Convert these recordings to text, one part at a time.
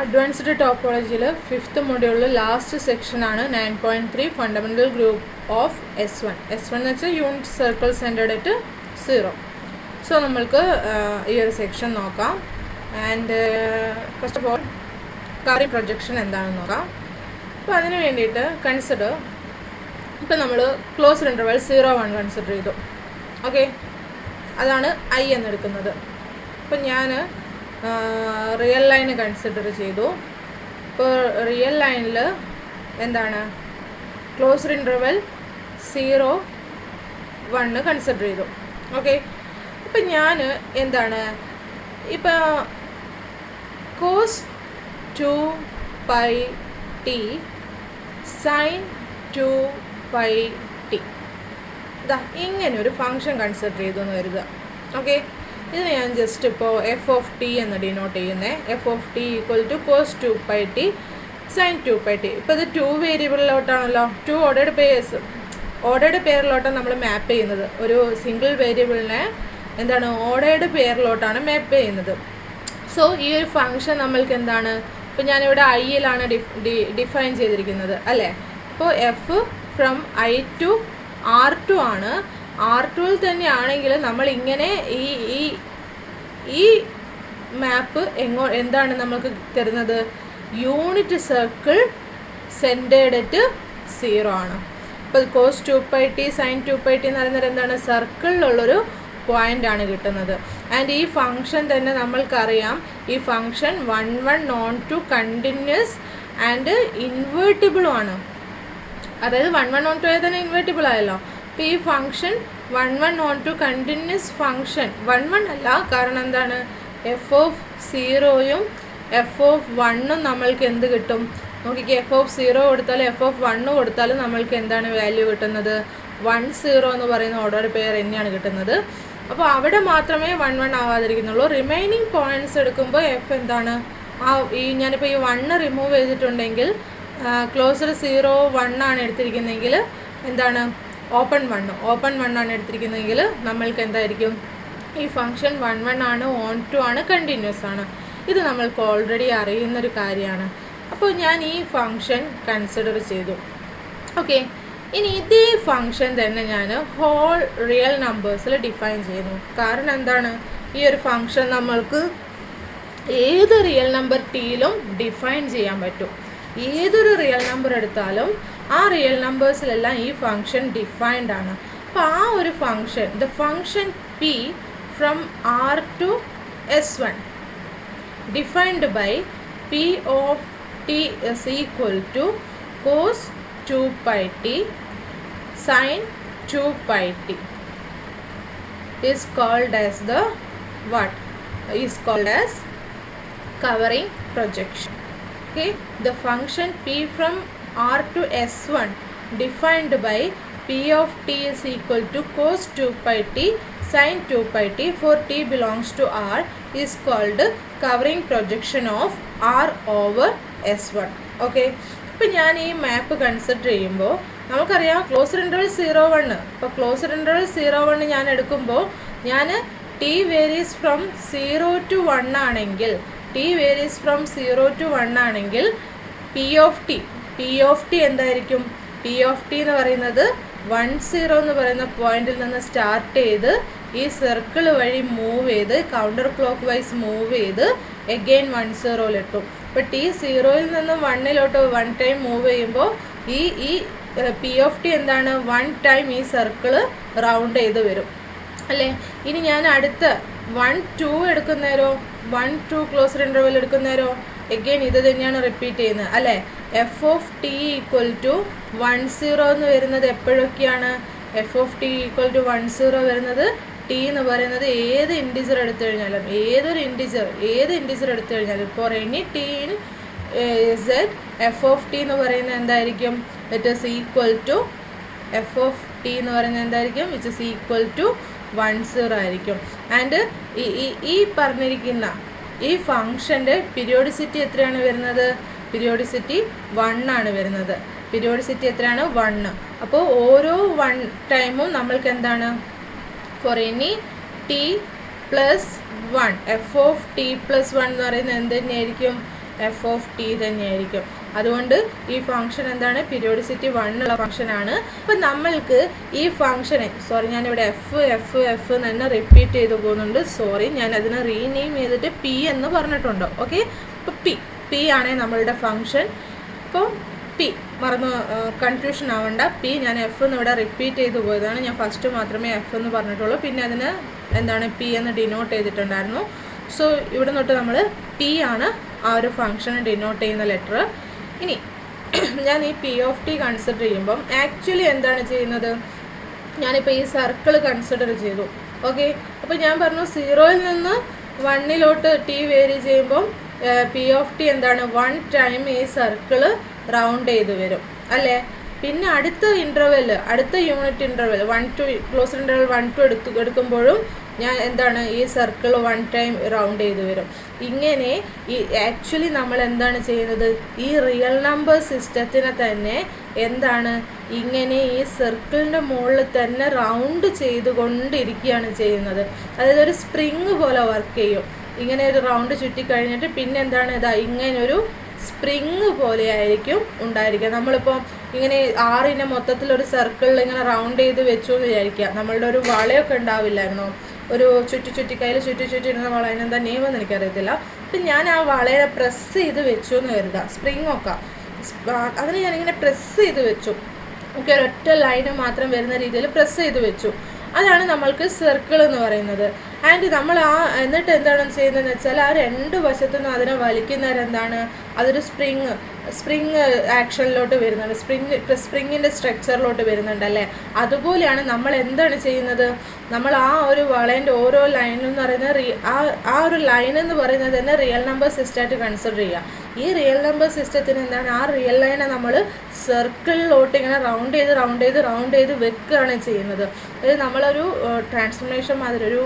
Advanced ടോപ്പോളജിയിൽ 5th മൊഡ്യൂളിൽ last സെക്ഷനാണ് 9.3 fundamental group of S1 എന്ന് വെച്ചാൽ unit circle centred at 0. So നമ്മൾക്ക് ഈ ഒരു സെക്ഷൻ നോക്കാം. And first of all covering projection എന്താണെന്ന് നോക്കാം. അപ്പോൾ അതിന് വേണ്ടിയിട്ട് കൺസിഡർ, ഇപ്പം നമ്മൾ ക്ലോസ്ഡ് ഇൻ്റർവെൽ 0-1 കൺസിഡർ ചെയ്തു. ഓക്കെ, അതാണ് I എന്നെടുക്കുന്നത്. അപ്പം ഞാൻ റിയൽ ലൈന് കൺസിഡർ ചെയ്തു. ഇപ്പോൾ റിയൽ ലൈനിൽ എന്താണ് ക്ലോസ്ഡ് ഇൻ്റർവെൽ 0-1 കൺസിഡർ ചെയ്തു. ഓക്കെ, ഇപ്പം ഞാൻ എന്താണ് ഇപ്പോൾ cos 2πt sin 2πt ഇതാ ഇങ്ങനെ ഒരു ഫങ്ഷൻ കൺസിഡർ ചെയ്തു എന്ന് കരുതുക. ഓക്കെ, ഇത് ഞാൻ ജസ്റ്റ് ഇപ്പോൾ f(t) എന്ന് ഡിനോട്ട് ചെയ്യുന്നത്. f(t) = cos 2πt sin 2πt. ഇപ്പോൾ ഇത് 2 വേരിയബിളിലോട്ടാണല്ലോ, 2 ഓർഡേഡ് പെയറിലോട്ടാണ് നമ്മൾ മാപ്പ് ചെയ്യുന്നത്. ഒരു സിംഗിൾ വേരിയബിളിനെ എന്താണ് ഓർഡേഡ് പെയറിലോട്ടാണ് മാപ്പ് ചെയ്യുന്നത്. സോ ഈ ഒരു ഫങ്ഷൻ നമ്മൾക്ക് എന്താണ്, ഇപ്പോൾ ഞാനിവിടെ ഐയിലാണ് ഡിഫൈൻ ചെയ്തിരിക്കുന്നത് അല്ലേ. അപ്പോൾ F from I to R2 ആണ്. R2ൽ തന്നെയാണെങ്കിൽ നമ്മൾ ഇങ്ങനെ ഈ മാപ്പ് എന്താണ് നമുക്ക് തരുന്നത്, യൂണിറ്റ് സർക്കിൾ സെൻറ്റേർഡ് അറ്റ് 0 ആണ്. ഇപ്പോൾ cos 2πt sin 2πt എന്ന് പറയുന്നത് എന്താണ്, സർക്കിളിലുള്ളൊരു പോയിൻ്റാണ് കിട്ടുന്നത്. ആൻഡ് ഈ ഫങ്ഷൻ തന്നെ നമ്മൾക്കറിയാം, ഈ function 1-1 non to continuous and ഇൻവേർട്ടിബിളും ആണ്. അതായത് 1-1 നോൺ ടു ആയത് തന്നെ ഇൻവേർട്ടിബിൾ ആയല്ലോ. അപ്പോൾ ഈ function 1-1 non to continuous function 1-1 അല്ല, കാരണം എന്താണ് f(0)യും f(1)ഉം നമ്മൾക്ക് എന്ത് കിട്ടും നോക്കിക്കേ. f(0) കൊടുത്താലും f(1) കൊടുത്താലും നമ്മൾക്ക് എന്താണ് വാല്യൂ കിട്ടുന്നത്, 1-0 എന്ന് പറയുന്ന ഓർഡർ പെയർ തന്നെയാണ് കിട്ടുന്നത്. അപ്പോൾ അവിടെ മാത്രമേ 1-1 ആവാതിരിക്കുന്നുള്ളൂ. റിമൈനിങ് പോയിൻറ്റ്സ് എടുക്കുമ്പോൾ എഫ് എന്താണ് ഞാനിപ്പോൾ ഈ 1 റിമൂവ് ചെയ്തിട്ടുണ്ടെങ്കിൽ ക്ലോസ്ഡ് 0-1 ആണ് എടുത്തിരിക്കുന്നതെങ്കിൽ എന്താണ് ഓപ്പൺ 1 ആണ് എടുത്തിരിക്കുന്നതെങ്കിൽ നമ്മൾക്ക് എന്തായിരിക്കും, ഈ ഫങ്ഷൻ 1-1 ആണ്, ഓൺ ടു ആണ്, കണ്ടിന്യൂസ് ആണ്. ഇത് നമ്മൾക്ക് ഓൾറെഡി അറിയുന്നൊരു കാര്യമാണ്. അപ്പോൾ ഞാൻ ഈ ഫങ്ഷൻ കൺസിഡർ ചെയ്തു. ഓക്കെ, ഇനി ഇതേ ഫങ്ഷൻ തന്നെ ഞാൻ ഹോൾ റിയൽ നമ്പേഴ്സിൽ ഡിഫൈൻ ചെയ്യുന്നു. കാരണം എന്താണ്, ഈ ഒരു ഫങ്ഷൻ നമ്മൾക്ക് ഏത് റിയൽ നമ്പർ ടിയിലും ഡിഫൈൻ ചെയ്യാൻ പറ്റും. ഏതൊരു റിയൽ നമ്പർ എടുത്താലും ആ റിയൽ നമ്പേഴ്സിലെല്ലാം ഈ ഫങ്ഷൻ ഡിഫൈൻഡ് ആണ്. അപ്പോൾ ആ ഒരു function, the function p from R to S1 defined by p of t is equal to cos 2πt sin 2πt is called as the what? Is called as covering projection. Okay, the function p from R to S1 defined by p of t is equal to cos 2πt sin 2πt for t belongs to R is called covering projection of R over S1. Okay, ഇപ്പോൾ ഞാൻ ഈ മാപ്പ് consider ചെയ്യുമ്പോൾ നമുക്കറിയാം closed interval 0-1. ഇപ്പോൾ closed interval 0-1 ഞാൻ എടുക്കുമ്പോൾ ഞാൻ T varies from 0 to 1 ആണെങ്കിൽ, ടി വേരീസ് ഫ്രം 0 to 1 ആണെങ്കിൽ പി ഓഫ് ടി എന്തായിരിക്കും, പി ഓഫ് ടി എന്ന് പറയുന്നത് 1-0 എന്ന് പറയുന്ന പോയിന്റിൽ നിന്ന് സ്റ്റാർട്ട് ചെയ്ത് ഈ സർക്കിൾ വഴി മൂവ് ചെയ്ത് കൗണ്ടർ ക്ലോക്ക് വൈസ് മൂവ് ചെയ്ത് എഗെയിൻ 1-0-ലെത്തും. ഇപ്പോൾ ടി 0-ൽ നിന്ന് 1-ലോട്ട് 1 ടൈം മൂവ് ചെയ്യുമ്പോൾ ഈ പി ഓഫ് ടി എന്താണ്, 1 ടൈം ഈ സർക്കിൾ റൗണ്ട് ചെയ്ത് വരും അല്ലേ. ഇനി ഞാൻ അടുത്ത 1-2 എടുക്കുന്നേരോ, 1-2 ക്ലോസ്ഡ് ഇൻ്റർവെൽ എടുക്കുന്നേരോ എഗെയിൻ ഇത് തന്നെയാണ് റിപ്പീറ്റ് ചെയ്യുന്നത് അല്ലേ. f(t) = 1-0 എന്ന് വരുന്നത് എപ്പോഴൊക്കെയാണ്, f(t) = 1-0 വരുന്നത് ടി എന്ന് പറയുന്നത് ഏത് ഇൻഡിജർ എടുത്തു കഴിഞ്ഞാലും, ഏത് ഇൻഡിജർ എടുത്തു കഴിഞ്ഞാലും for any T in z f(t) എന്ന് പറയുന്നത് എന്തായിരിക്കും, it is equal to f(t) എന്ന് പറയുന്നത് എന്തായിരിക്കും, ഇറ്റ് ഈസ് ഈക്വൽ ടു 1-0 ആയിരിക്കും. ആൻഡ് ഈ പറഞ്ഞിരിക്കുന്ന ഈ ഫങ്ഷൻ്റെ പീരിയോഡിസിറ്റി എത്രയാണ് വരുന്നത്, പീരിയോഡിസിറ്റി 1 ആണ് വരുന്നത്. പീരിയോഡിസിറ്റി എത്രയാണ്, 1. അപ്പോൾ ഓരോ 1 ടൈമും നമ്മൾക്ക് എന്താണ്, for any T plus 1 f(t + 1) എന്ന് പറയുന്നത് എന്ത് തന്നെയായിരിക്കും, എഫ് ഓഫ് ടി തന്നെയായിരിക്കും. അതുകൊണ്ട് ഈ ഫംഗ്ഷൻ എന്താണ്, പീരിയോഡിസിറ്റി 1 ഉള്ള ഫംഗ്ഷനാണ്. അപ്പം നമ്മൾക്ക് ഈ ഫംഗ്ഷനെ ഞാനിവിടെ എഫ് തന്നെ റിപ്പീറ്റ് ചെയ്ത് പോകുന്നുണ്ട്. ഞാൻ അതിനെ റീനെയിം ചെയ്തിട്ട് പി എന്ന് പറഞ്ഞിട്ടുണ്ട്. ഓക്കെ, അപ്പോൾ പി ആണേ നമ്മളുടെ ഫംഗ്ഷൻ. അപ്പോൾ പി കൺഫ്യൂഷൻ ആവണ്ട, പി ഞാൻ എഫ് എന്ന് ഇവിടെ റിപ്പീറ്റ് ചെയ്ത് പോയതാണ്. ഞാൻ ഫസ്റ്റ് മാത്രമേ എഫ് എന്ന് പറഞ്ഞിട്ടുള്ളൂ, പിന്നെ അതിന് എന്താണ് പി എന്ന് ഡിനോട്ട് ചെയ്തിട്ടുണ്ടായിരുന്നു. സോ ഇവിടെ തൊട്ട് നമ്മൾ പി ആണ് ആ ഒരു ഫംഗ്ഷനെ ഡിനോട്ട് ചെയ്യുന്ന ലെറ്റർ. ഇനി ഞാൻ ഈ പി ഓഫ് ടി കൺസിഡർ ചെയ്യുമ്പം ആക്ച്വലി എന്താണ് ചെയ്യുന്നത്, ഞാനിപ്പോൾ ഈ സർക്കിൾ കൺസിഡർ ചെയ്തു. ഓക്കെ, അപ്പോൾ ഞാൻ പറഞ്ഞു 0യിൽ നിന്ന് 1 ടി വേരി ചെയ്യുമ്പം പി ഓഫ് ടി എന്താണ് 1 ടൈം ഈ സർക്കിള് റൗണ്ട് ചെയ്ത് വരും അല്ലേ. പിന്നെ അടുത്ത unit interval 1 to close interval 1 to എടുക്കുമ്പോഴും ഞാൻ എന്താണ് ഈ സർക്കിൾ 1 ടൈം റൗണ്ട് ചെയ്ത് വരും. ഇങ്ങനെ ഈ ആക്ച്വലി നമ്മൾ എന്താണ് ചെയ്യുന്നത്, ഈ റിയൽ നമ്പർ സിസ്റ്റത്തിനെ തന്നെ എന്താണ് ഇങ്ങനെ ഈ സർക്കിളിൻ്റെ മുകളിൽ തന്നെ റൗണ്ട് ചെയ്തുകൊണ്ടിരിക്കുകയാണ് ചെയ്യുന്നത്. അതായത് ഒരു സ്പ്രിങ് പോലെ വർക്ക് ചെയ്യും. ഇങ്ങനെ ഒരു റൗണ്ട് ചുറ്റി കഴിഞ്ഞിട്ട് പിന്നെ എന്താണ് ഇങ്ങനൊരു സ്പ്രിങ് പോലെ ആയിരിക്കും ഉണ്ടായിരിക്കുക. നമ്മളിപ്പോൾ ഇങ്ങനെ 6 മൊത്തത്തിലൊരു സർക്കിളിൽ ഇങ്ങനെ റൗണ്ട് ചെയ്ത് വെച്ചു എന്ന് വിചാരിക്കുക. നമ്മളുടെ ഒരു വളയൊക്കെ ഉണ്ടാവില്ലായിരുന്നോ, ഒരു കയ്യിൽ ചുറ്റിടുന്ന വള, അതിനെന്താ നെയിമെന്ന് എനിക്കറിയത്തില്ല. അപ്പം ഞാൻ ആ വളയെ പ്രസ് ചെയ്ത് വെച്ചു എന്ന് കരുതുക, സ്പ്രിങ്ങൊക്കെ അതിന് ഞാനിങ്ങനെ പ്രസ് ചെയ്ത് വെച്ചു. ഓക്കെ, ഒരൊറ്റ ലൈന് മാത്രം വരുന്ന രീതിയിൽ പ്രസ് ചെയ്ത് വെച്ചു. അതാണ് നമ്മൾക്ക് സർക്കിൾ എന്ന് പറയുന്നത്. ആൻഡ് നമ്മൾ എന്നിട്ട് എന്താണ് ചെയ്യുന്നതെന്ന് വെച്ചാൽ ആ 2 വശത്തുനിന്നും അതിനെ വലിക്കുന്നവരെന്താണ്, അതൊരു സ്പ്രിങ് ആക്ഷനിലോട്ട് വരുന്നുണ്ട്, സ്പ്രിങ്ങിൻ്റെ സ്ട്രക്ചറിലോട്ട് വരുന്നുണ്ടല്ലേ. അതുപോലെയാണ് നമ്മൾ എന്താണ് ചെയ്യുന്നത്, നമ്മൾ ആ ഒരു വളേൻ്റെ ഓരോ ലൈനും എന്ന് പറയുന്നത് ആ ഒരു ലൈൻ എന്ന് പറയുന്നത് തന്നെ റിയൽ നമ്പർ സിസ്റ്റമായിട്ട് കൺസിഡർ ചെയ്യുക. ഈ റിയൽ നമ്പർ സിസ്റ്റത്തിന് എന്താണ്, ആ റിയൽ ലൈനെ നമ്മൾ സർക്കിളിലോട്ട് ഇങ്ങനെ റൗണ്ട് ചെയ്ത് വെക്കുകയാണ് ചെയ്യുന്നത്. അതായത് നമ്മളൊരു ട്രാൻസ്ഫോർമേഷൻ മാതിരി ഒരു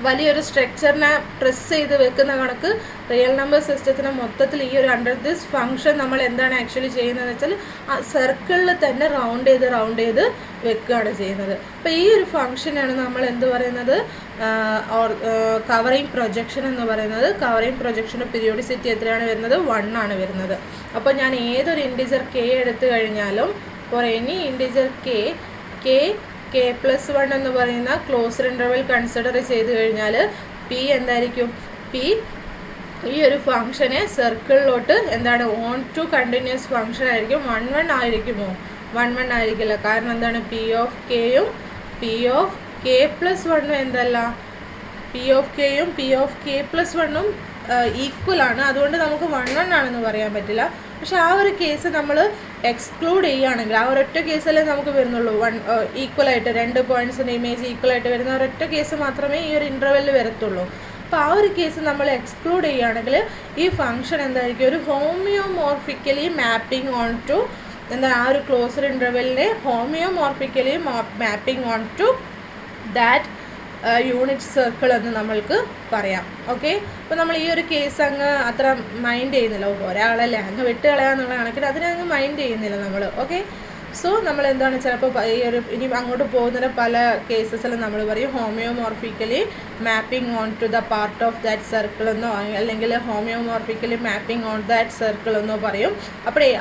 വലിയൊരു സ്ട്രക്ചറിനെ പ്രസ് ചെയ്ത് വെക്കുന്ന കണക്ക് റിയൽ നമ്പർ സിസ്റ്റത്തിന് മൊത്തത്തിൽ ഈ ഒരു അണ്ടർ ദിസ് ഫംഗ്ഷൻ നമ്മൾ എന്താണ് ആക്ച്വലി ചെയ്യുന്നതെന്ന് വെച്ചാൽ ആ സർക്കിളിൽ തന്നെ റൗണ്ട് ചെയ്ത് വെക്കുകയാണ് ചെയ്യുന്നത്. അപ്പോൾ ഈ ഒരു ഫംഗ്ഷനാണ് നമ്മൾ എന്ത് പറയുന്നത്, കവറിങ് പ്രൊജക്ഷൻ എന്ന് പറയുന്നത്. കവറിങ് പ്രൊജക്ഷൻ്റെ പീരിയോഡിസിറ്റി എത്രയാണ് വരുന്നത്, 1 ആണ് വരുന്നത്. അപ്പോൾ ഞാൻ ഏതൊരു ഇൻറ്റിജർ കെ എടുത്തു കഴിഞ്ഞാലും for any integer K plus 1 എന്ന് പറയുന്ന ക്ലോസ്ഡ് ഇൻ്റർവെൽ കൺസിഡർ ചെയ്ത് കഴിഞ്ഞാൽ പി എന്തായിരിക്കും, പി ഈ ഒരു ഫംഗ്ഷനെ സർക്കിളിലോട്ട് എന്താണ് ഓൺ ടു കണ്ടിന്യൂസ് ഫംഗ്ഷൻ ആയിരിക്കും. 1 ആയിരിക്കുമോ, 1 ആയിരിക്കില്ല. കാരണം എന്താണ്, പി ഓഫ് കെയും പി ഓഫ് കെ പ്ലസ് 1 എന്തല്ല, പി ഓഫ് കെയും പി ഓഫ് കെ പ്ലസ് 1 ഈക്വലാണ്. അതുകൊണ്ട് നമുക്ക് 1 ആണെന്ന് പറയാൻ പറ്റില്ല. പക്ഷെ ആ ഒരു കേസ് നമ്മൾ എക്സ്ക്ലൂഡ് ചെയ്യുകയാണെങ്കിൽ ആ ഒരൊറ്റ കേസല്ലേ നമുക്ക് വരുന്നുള്ളൂ, ഈക്വലായിട്ട് 2 പോയിൻറ്റ്സിൻ്റെ ഇമേജ് ഈക്വലായിട്ട് വരുന്ന ഒരൊറ്റ കേസ് മാത്രമേ ഈ ഒരു ഇൻ്റർവെല്ലിൽ വരത്തുള്ളൂ. അപ്പോൾ ആ ഒരു കേസ് നമ്മൾ എക്സ്ക്ലൂഡ് ചെയ്യുകയാണെങ്കിൽ ഈ ഫംഗ്ഷൻ എന്തായിരിക്കും, ഒരു ഹോമിയോമോർഫിക്കലി മാപ്പിംഗ് ഓൺ ടു ആ ഒരു ക്ലോസ്ഡ് ഇൻ്റർവെല്ലിനെ homeomorphically mapping onto that unit circle എന്ന് നമ്മൾക്ക് പറയാം. ഓക്കെ, അപ്പോൾ നമ്മൾ ഈ ഒരു കേസ് അങ്ങ് അത്ര മൈൻഡ് ചെയ്യുന്നില്ല, ഒരാളല്ലേ അങ്ങ് വിട്ട് കളയാന്നുള്ള കണക്കിന് അതിനങ്ങ് മൈൻഡ് ചെയ്യുന്നില്ല നമ്മൾ. ഓക്കെ, സോ നമ്മൾ എന്താണ് ചിലപ്പോൾ ഈ ഒരു ഇനി അങ്ങോട്ട് പോകുന്ന പല കേസസിലും നമ്മൾ പറയും homeomorphically mapping onto the part of that circle എന്നോ അല്ലെങ്കിൽ homeomorphically mapping on that circle എന്നോ പറയും.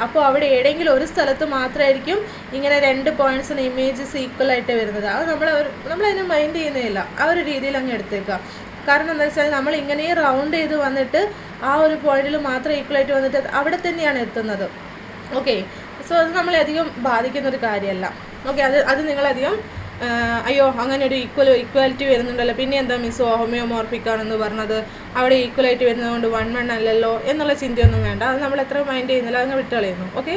അപ്പോൾ അവിടെ ഏതെങ്കിലും ഒരു സ്ഥലത്ത് മാത്രമായിരിക്കും ഇങ്ങനെ 2 പോയിൻറ്റ്സിന് ഇമേജസ് ഈക്വലായിട്ട് വരുന്നത്. അത് നമ്മളതിനെ മൈൻഡ് ചെയ്യുന്നില്ല, ആ ഒരു രീതിയിൽ അങ്ങ് എടുത്തേക്കാം. കാരണം എന്താ വെച്ചാൽ നമ്മൾ ഇങ്ങനെ റൗണ്ട് ചെയ്ത് വന്നിട്ട് ആ ഒരു പോയിന്റിൽ മാത്രം ഈക്വലായിട്ട് വന്നിട്ട് അവിടെ തന്നെയാണ് എത്തുന്നത്. ഓക്കെ, സോ അത് നമ്മളെ അധികം ബാധിക്കുന്നൊരു കാര്യമല്ല. ഓക്കെ, അത് നിങ്ങളധികം അയ്യോ അങ്ങനെ ഒരു ഈക്വാലിറ്റി വരുന്നുണ്ടല്ലോ, പിന്നെ എന്താ മിസ് ഹോമിയോമോർഫിക് ആണെന്ന് പറഞ്ഞത്, അവിടെ ഈക്വലായിട്ട് വരുന്നതുകൊണ്ട് 1 അല്ലല്ലോ എന്നുള്ള ചിന്തയൊന്നും വേണ്ട. അത് നമ്മൾ എത്ര മൈൻഡ് ചെയ്യുന്നില്ല, അതങ്ങ് വിട്ട് കളയുന്നു. ഓക്കെ,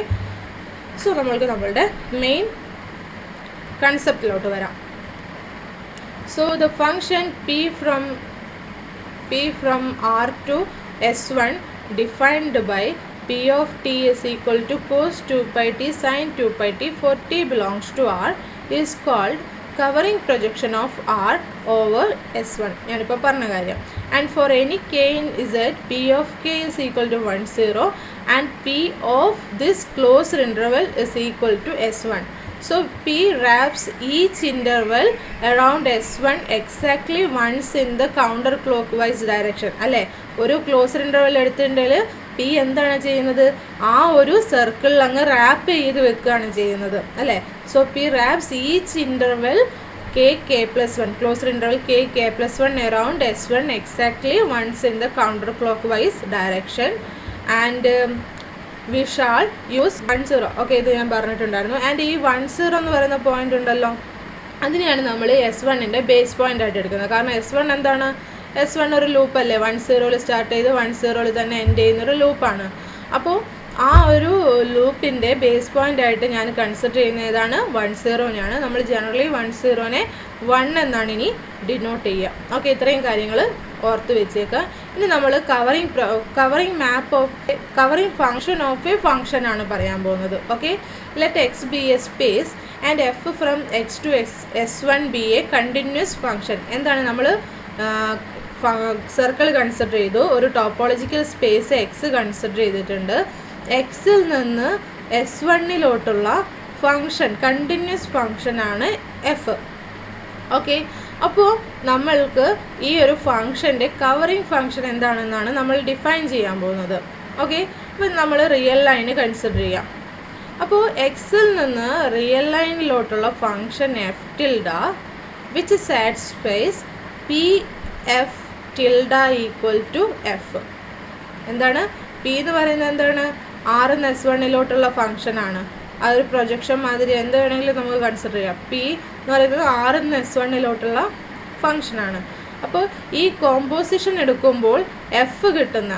സോ നമ്മൾക്ക് നമ്മളുടെ മെയിൻ കൺസെപ്റ്റിലോട്ട് വരാം. So the function p from R to S1 defined by p of t is equal to cos 2 pi t sin 2 pi t for t belongs to R is called covering projection of R over S1. ഞാനിപ്പോൾ പറഞ്ഞ കാര്യം. And for any k in Z, p of k is equal to 1 0 and p of this closed interval is equal to S1. So P wraps each interval around S1 exactly once in the counterclockwise direction. അല്ലേ, ഒരു closed interval എടുത്തിട്ടുണ്ടെങ്കിൽ P എന്താണ് ചെയ്യുന്നത്, ആ ഒരു സർക്കിളിൽ അങ്ങ് rap ചെയ്ത് വെക്കുകയാണ് ചെയ്യുന്നത് അല്ലേ. So P wraps each interval k+1 closed interval k+1 around S1 exactly once in the counterclockwise direction and we shall use 10. Okay, ഇത് ഞാൻ പറഞ്ഞിട്ടുണ്ടായിരുന്നു. ആൻഡ് ഈ 10 എന്ന് പറയുന്ന പോയിന്റ് ഉണ്ടല്ലോ, അതിനെയാണ് നമ്മൾ S1ൻ്റെ ബേസ് പോയിന്റ് ആയിട്ട് എടുക്കുന്നത്. കാരണം S1 എന്താണ്, S1 ഒരു ലൂപ്പല്ലേ, 10 സ്റ്റാർട്ട് ചെയ്ത് 10 തന്നെ എൻഡ് ചെയ്യുന്നൊരു ലൂപ്പാണ്. അപ്പോൾ ആ ഒരു ലൂപ്പിൻ്റെ ബേസ് പോയിന്റ് ആയിട്ട് ഞാൻ കൺസിഡർ ചെയ്യുന്ന ഏതാണ്, 10നെയാണ്. നമ്മൾ ജനറലി 10നെ 1 എന്നാണ് ഇനി ഡിനോട്ട് ചെയ്യുക. ഓക്കെ, ഇത്രയും കാര്യങ്ങൾ ഓർത്ത് വെച്ചേക്കുക. ഇനി നമ്മൾ covering function of a function ആണ് പറയാൻ പോകുന്നത്. Okay, let X be a space and F from X to S1 be a continuous function. എന്താണ്, നമ്മൾ സർക്കിൾ കൺസിഡർ ചെയ്തു, ഒരു ടോപ്പോളജിക്കൽ സ്പേസ് എക്സ് കൺസിഡർ ചെയ്തിട്ടുണ്ട്. എക്സിൽ നിന്ന് S1ലോട്ടുള്ള ഫംഗ്ഷൻ കണ്ടിന്യൂസ് ഫംഗ്ഷനാണ് എഫ്. ഓക്കെ, അപ്പോൾ നമ്മൾക്ക് ഈ ഒരു ഫംഗ്ഷൻ്റെ കവറിങ് ഫംഗ്ഷൻ എന്താണെന്നാണ് നമ്മൾ ഡിഫൈൻ ചെയ്യാൻ പോകുന്നത്. ഓക്കെ, അപ്പോൾ നമ്മൾ റിയൽ ലൈന് കൺസിഡർ ചെയ്യാം. അപ്പോൾ എക്സിൽ നിന്ന് റിയൽ ലൈനിലോട്ടുള്ള function F tilde which satisfies P F tilde equal to F. എന്താണ് പി എന്ന് പറയുന്നത്, എന്താണ്, R S1ലോട്ടുള്ള ഫംഗ്ഷനാണ്. അതൊരു പ്രൊജക്ഷൻ മാതിരി എന്ത് വേണമെങ്കിലും നമുക്ക് കൺസിഡർ ചെയ്യാം. പി എന്ന് പറയുന്നത് R S1ലോട്ടുള്ള ഫംഗ്ഷനാണ്. അപ്പോൾ ഈ കോമ്പോസിഷൻ എടുക്കുമ്പോൾ എഫ് കിട്ടുന്ന,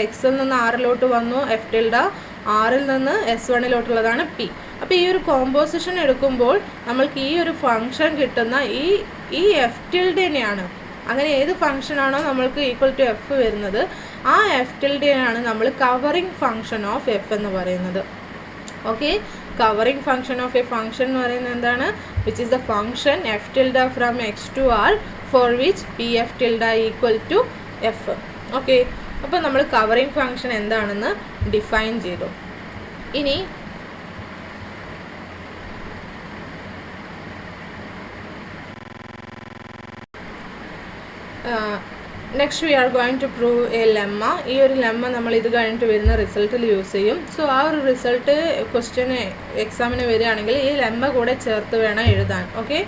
എക്സിൽ നിന്ന് ആറിലോട്ട് വന്നു എഫ് ടിൽഡ, ആറിൽ നിന്ന് S1ലോട്ടുള്ളതാണ് പി. അപ്പോൾ ഈ ഒരു കോമ്പോസിഷൻ എടുക്കുമ്പോൾ നമ്മൾക്ക് ഈ ഒരു ഫംഗ്ഷൻ കിട്ടുന്ന ഈ എഫ് ടിൽഡനെയാണ്, അങ്ങനെ ഏത് ഫംഗ്ഷനാണോ നമ്മൾക്ക് ഈക്വൽ ടു എഫ് വരുന്നത്, ആ എഫ് ടിൽഡയാണ് നമ്മൾ കവറിങ് ഫംഗ്ഷൻ ഓഫ് എഫ് എന്ന് പറയുന്നത്. Okay, covering function of a function എന്ന് പറയുന്നത് എന്താണ്, which is the function F tilde from X to R for which P F tilde equal to F. Okay, അപ്പോൾ നമ്മൾ കവറിങ് ഫംഗ്ഷൻ എന്താണെന്ന് define ചെയ്തു. ഇനി next we are going to prove a lemma. ഈ ഒരു ലെമ്മ നമ്മൾ ഇത് കഴിഞ്ഞിട്ട് വരുന്ന റിസൾട്ടിൽ യൂസ് ചെയ്യും. സോ ആ ഒരു റിസൾട്ട് ക്വസ്റ്റ്യന് എക്സാമിന് വരികയാണെങ്കിൽ ഈ ലെമ്മ കൂടെ ചേർത്ത് വേണം എഴുതാൻ. ഓക്കെ,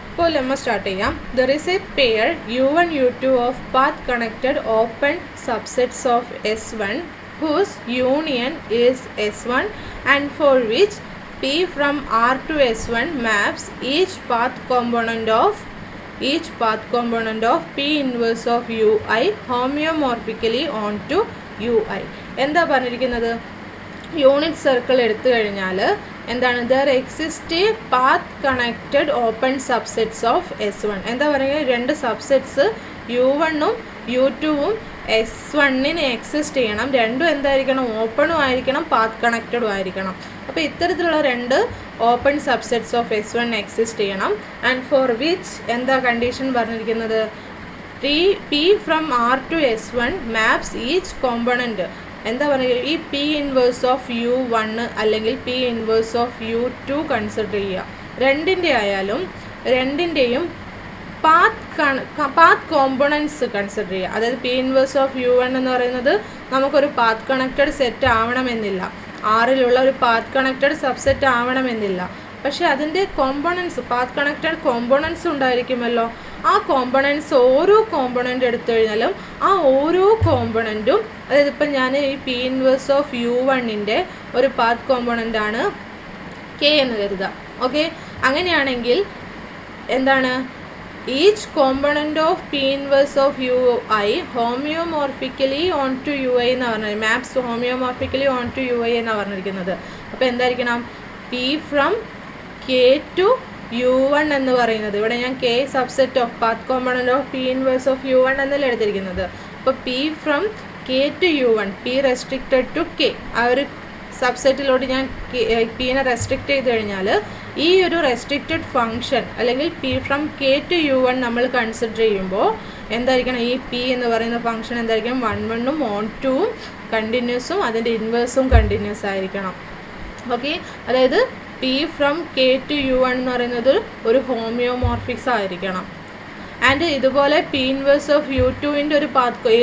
ഇപ്പോൾ ലെമ്മ സ്റ്റാർട്ട് ചെയ്യാം. There is A pair U1 U2 of path connected open subsets of S1 whose union is S1 and for which P from R to S1 maps each path component of P inverse of UI homeomorphically onto UI. എന്താ പറഞ്ഞിരിക്കുന്നത്, unit circle എടുത്തു കഴിഞ്ഞാൽ എന്താണ്, there exist path connected open subsets of S1. എന്താ പറയുക, രണ്ട് subsets U1ഉം U2ഉം S1ന് exist ചെയ്യണം. രണ്ടും എന്തായിരിക്കണം, ഓപ്പണും ആയിരിക്കണം പാത്ത് കണക്റ്റഡും ആയിരിക്കണം. അപ്പോൾ ഇത്തരത്തിലുള്ള രണ്ട് open subsets of S1 exist ചെയ്യണം. ആൻഡ് ഫോർ വിച്ച് എന്താ കണ്ടീഷൻ പറഞ്ഞിരിക്കുന്നത്, P from R to S1 maps each component. എന്താ പറയുക, ഈ P ഇൻവേഴ്സ് ഓഫ് U1 അല്ലെങ്കിൽ P inverse of U2 consider ചെയ്യുക. രണ്ടിൻ്റെയും പാത്ത് കോമ്പണൻസ് കൺസിഡർ ചെയ്യുക. അതായത് P ഇൻവേഴ്സ് ഓഫ് U1 എന്ന് പറയുന്നത് നമുക്കൊരു പാത്ത് കണക്റ്റഡ് സെറ്റ് ആവണമെന്നില്ല, ആറിലുള്ള ഒരു പാത്ത് കണക്റ്റഡ് സബ്സെറ്റ് ആവണമെന്നില്ല. പക്ഷേ അതിൻ്റെ കോമ്പണൻസ്, പാത്ത് കണക്റ്റഡ് കോമ്പണൻസ് ഉണ്ടായിരിക്കുമല്ലോ. ആ കോമ്പണൻസ്, ഓരോ കോമ്പണൻ്റ് എടുത്തു കഴിഞ്ഞാലും ആ ഓരോ കോമ്പണൻറ്റും, അതായത് ഇപ്പം ഞാൻ ഈ P ഇൻവേഴ്സ് ഓഫ് U1ൻ്റെ ഒരു പാത്ത് കോമ്പണൻ്റാണ് K എന്ന് കരുതാം. ഓക്കെ, അങ്ങനെയാണെങ്കിൽ എന്താണ്, each component of P inverse of UI homeomorphically onto UI എന്ന് പറഞ്ഞത്, maps homeomorphically onto UI എന്നാണ് പറഞ്ഞിരിക്കുന്നത്. അപ്പോൾ എന്തായിരിക്കണം, P from K to U1 എന്ന് പറയുന്നത്, ഇവിടെ ഞാൻ K subset of path component of P inverse of U1 എന്നല്ല എടുത്തിരിക്കുന്നത്. അപ്പോൾ P from K to U1, P restricted to K, ആ ഒരു സബ്സെറ്റിലോട്ട് ഞാൻ Pനെ റെസ്ട്രിക്റ്റ് ചെയ്ത് കഴിഞ്ഞാൽ ഈ ഒരു റെസ്ട്രിക്റ്റഡ് ഫംഗ്ഷൻ അല്ലെങ്കിൽ P from K to U1 നമ്മൾ കൺസിഡർ ചെയ്യുമ്പോൾ എന്തായിരിക്കണം, ഈ P എന്ന് പറയുന്ന ഫംഗ്ഷൻ എന്തായിരിക്കണം, 1 on 2 കണ്ടിന്യൂസും അതിൻ്റെ ഇൻവേഴ്സും കണ്ടിന്യൂസ് ആയിരിക്കണം. ഓക്കെ, അതായത് P from K to U1 എന്ന് പറയുന്നത് ഒരു ഹോമിയോമോർഫിക്സ് ആയിരിക്കണം. ആൻഡ് ഇതുപോലെ പി ഇൻവേഴ്സ് ഓഫ് U2-ൻ്റെ ഒരു